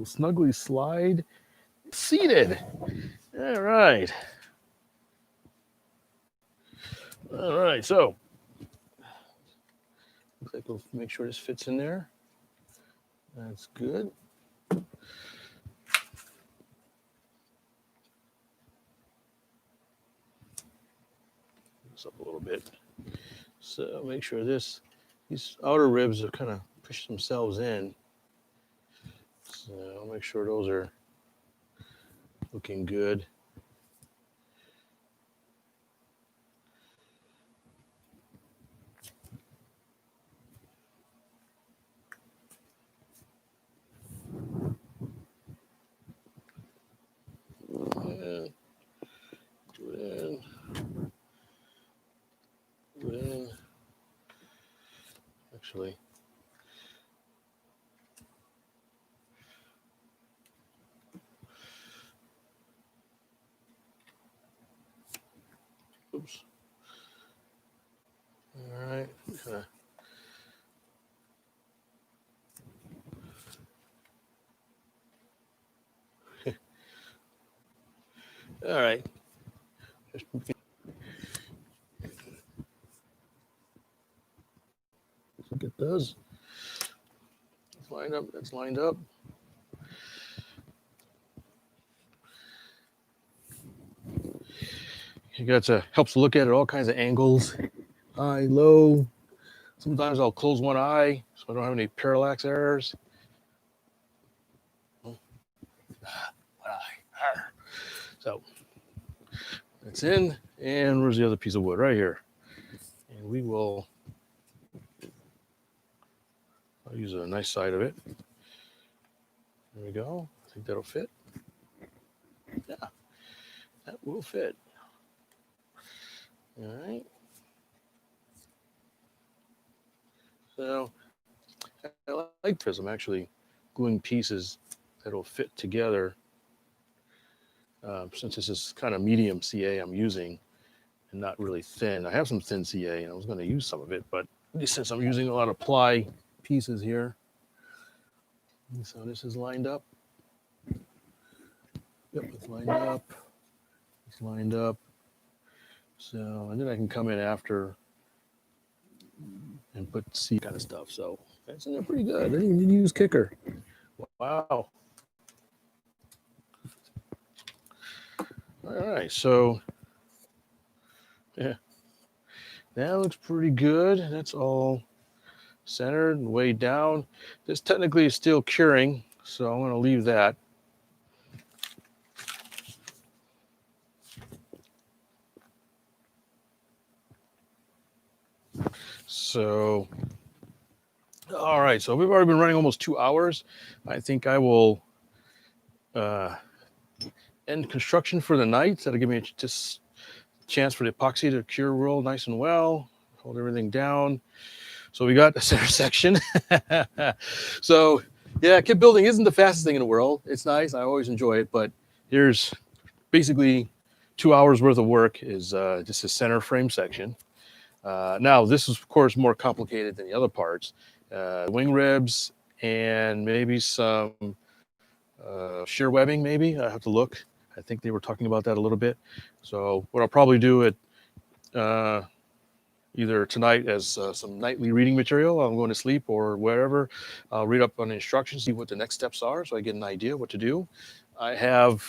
snugly slide seated. All right. All right, so looks like we'll make sure this fits in there. That's good. This up a little bit. So make sure these outer ribs are kind of push themselves in. So I'll make sure those are looking good. And do it in. Actually. Oops. All right. All right. Just look at those. It's lined up. That's lined up. You got to helps to look at it all kinds of angles, high, low. Sometimes I'll close one eye so I don't have any parallax errors. One eye. So that's in, and where's the other piece of wood? Right here. And we will. I'll use a nice side of it. There we go. I think that'll fit. Yeah, that will fit. All right. So I like this. I'm actually gluing pieces that'll fit together. Since this is kind of medium CA I'm using and not really thin. I have some thin CA and I was going to use some of it, but since I'm using a lot of ply pieces here, so this is lined up. Yep, it's lined up. It's lined up. So, and then I can come in after and put C kind of stuff. So that's in there pretty good. I didn't even need to use kicker. Wow. All right, so yeah, that looks pretty good. That's all centered and way down. This technically is still curing, so I'm going to leave that. So, all right, so we've already been running almost 2 hours. I think I will end construction for the night. That'll give me just a chance for the epoxy to cure real nice and well, hold everything down. So we got the center section. So yeah, kit building isn't the fastest thing in the world. It's nice. I always enjoy it, but here's basically 2 hours worth of work is just a center frame section. Now this is of course more complicated than the other parts. Wing ribs and maybe some shear webbing, maybe. I have to look. I think they were talking about that a little bit. So what I'll probably do at either tonight as some nightly reading material, I'm going to sleep or wherever, I'll read up on the instructions, see what the next steps are so I get an idea what to do. I have,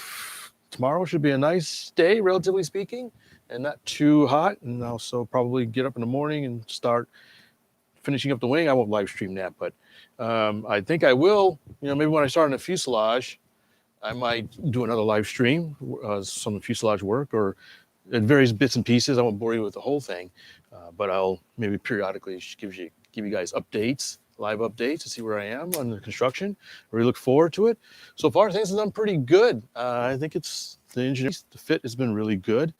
tomorrow should be a nice day, relatively speaking, and not too hot. And I'll also probably get up in the morning and start finishing up the wing. I won't live stream that, but I think I will, maybe when I start on the fuselage, I might do another live stream, some fuselage work or at various bits and pieces. I won't bore you with the whole thing, but I'll maybe periodically give you guys updates, live updates to see where I am on the construction. I really look forward to it. So far, things have done pretty good. I think it's the engineering, the fit has been really good.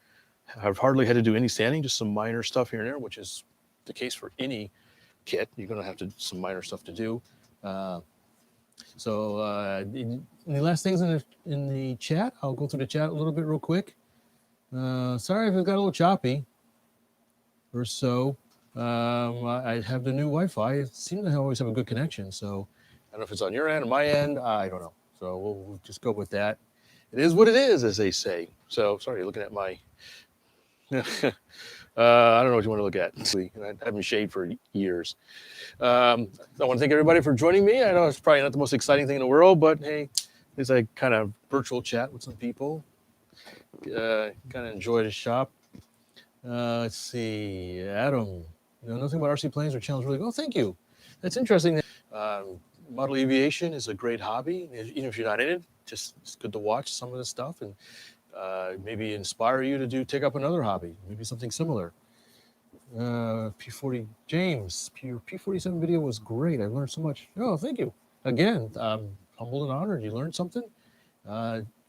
I've hardly had to do any sanding, just some minor stuff here and there, which is the case for any kit. You're going to have some minor stuff to do. Any last things in the chat? I'll go through the chat a little bit real quick. Sorry if it got a little choppy or so. I have the new Wi-Fi. It seems to always have a good connection. So I don't know if it's on your end or my end. I don't know. So we'll just go with that. It is what it is, as they say. So sorry, you're looking at my... I don't know what you want to look at. I haven't shaved for years. I want to thank everybody for joining me. I know it's probably not the most exciting thing in the world, but hey, at least I kind of virtual chat with some people. Kind of enjoy the shop. Let's see, Adam. Nothing about RC planes or challenge really. Oh, thank you. That's interesting. Model aviation is a great hobby. Even if you're not in it, it's good to watch some of this stuff and maybe inspire you to take up another hobby, maybe something similar. P40 James, your P47 video was great. I learned so much. Oh, thank you. Again, humbled and honored. You learned something.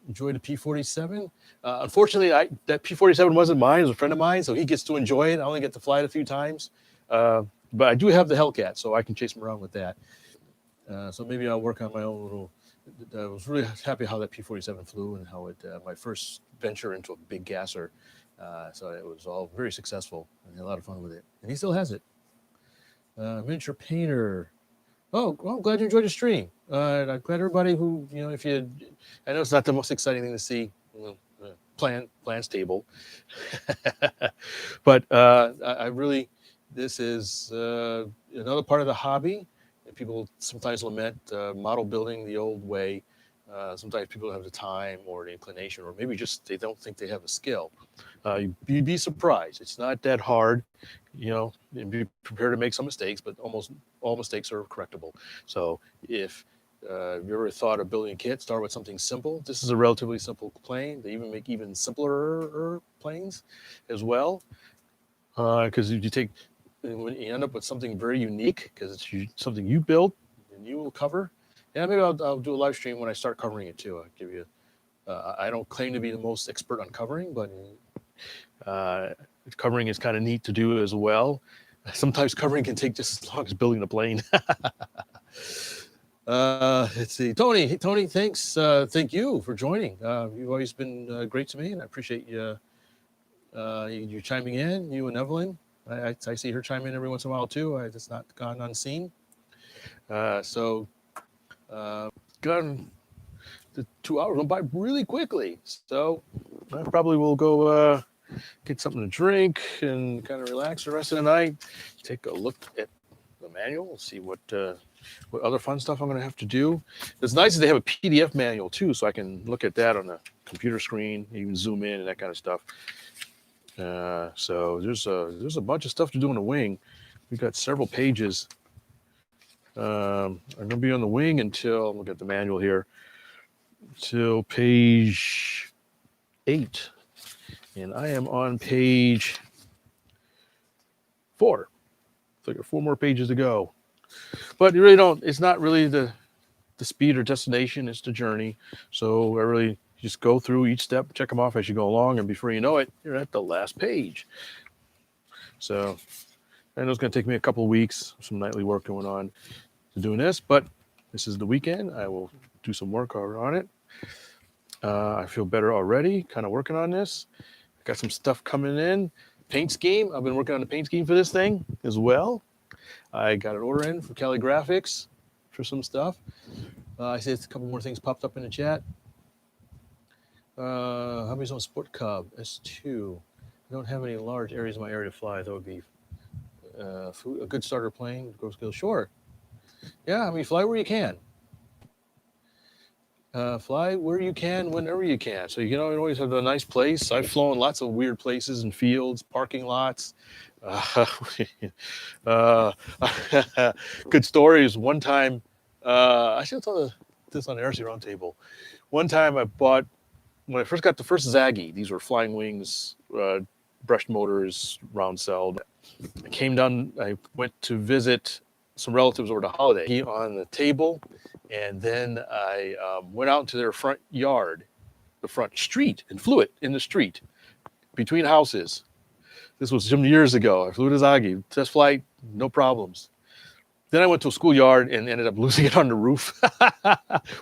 Enjoyed the P47. Unfortunately, that P47 wasn't mine. It was a friend of mine, so he gets to enjoy it. I only get to fly it a few times. But I do have the Hellcat, so I can chase him around with that. So maybe I'll work on my own little... I was really happy how that P47 flew and how it, my first venture into a big gasser. So it was all very successful and a lot of fun with it. And he still has it. Miniature painter. Oh, well, I'm glad you enjoyed the stream. I'm glad everybody who, if you, I know it's not the most exciting thing to see, plan stable. But I really, this is another part of the hobby. People sometimes lament model building the old way. Sometimes people don't have the time or the inclination, or maybe just they don't think they have the skill. You'd be surprised. It's not that hard, and be prepared to make some mistakes, but almost all mistakes are correctable. So if you ever thought of building a kit, start with something simple. This is a relatively simple plane. They even make even simpler planes as well, because if you take... when you end up with something very unique, because it's something you built and you will cover. Yeah, maybe I'll do a live stream when I start covering it too. I'll give you. I don't claim to be the most expert on covering, but covering is kind of neat to do as well. Sometimes covering can take just as long as building a plane. Let's see, Tony. Hey, Tony, thanks. Thank you for joining. You've always been great to me, and I appreciate you chiming in. You and Evelyn. I see her chime in every once in a while too. It's not gone unseen. Gone the 2 hours went by really quickly. So I probably will go get something to drink and kind of relax the rest of the night. Take a look at the manual, see what other fun stuff I'm going to have to do. It's nice that they have a PDF manual too, so I can look at that on the computer screen, even zoom in and that kind of stuff. So there's a bunch of stuff to do in the wing. We've got several pages I'm going to be on the wing until, look at the manual here, till page 8. And I am on page 4. So I got 4 more pages to go. But you really don't, it's not really the speed or destination, it's the journey. So I really just go through each step, check them off as you go along, and before you know it, you're at the last page. So I know it's going to take me a couple of weeks, some nightly work going on to doing this, but this is the weekend. I will do some work on it. I feel better already, kind of working on this. Got some stuff coming in. Paint scheme. I've been working on the paint scheme for this thing as well. I got an order in from Kelly Graphics for some stuff. I see a couple more things popped up in the chat. Hobby's on Sport Cub S2. I don't have any large areas in my area to fly. That would be a good starter plane. Growth skills. Sure. Yeah, I mean, fly where you can. Fly where you can, whenever you can. So you always have a nice place. I've flown lots of weird places and fields, parking lots. Good stories. One time, I should have told this on the RC Roundtable. One time I bought, when I first got the first Zaggy, these were flying wings, brushed motors, round celled. I came down, I went to visit some relatives over the holiday on the table, and then I went out into their front yard, the front street, and flew it in the street between houses. This was some years ago. I flew to Zaggy, test flight, no problems. Then I went to a schoolyard and ended up losing it on the roof.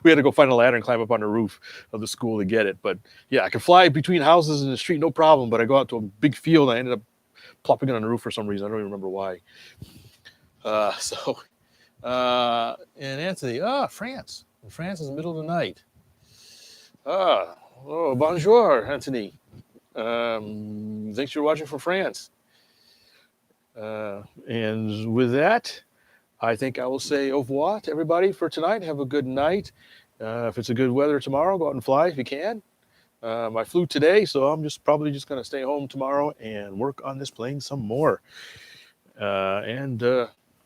We had to go find a ladder and climb up on the roof of the school to get it. But yeah, I could fly between houses in the street, no problem. But I go out to a big field, and I ended up plopping it on the roof for some reason. I don't even remember why. And Anthony, France. France is the middle of the night. Bonjour, Anthony. Thanks for watching from France. And with that, I think I will say au revoir to everybody for tonight. Have a good night. If it's a good weather tomorrow, go out and fly if you can. I flew today, so I'm probably just going to stay home tomorrow and work on this plane some more. And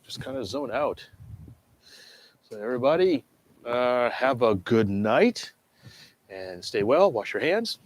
just kind of zone out. So everybody, have a good night and stay well. Wash your hands.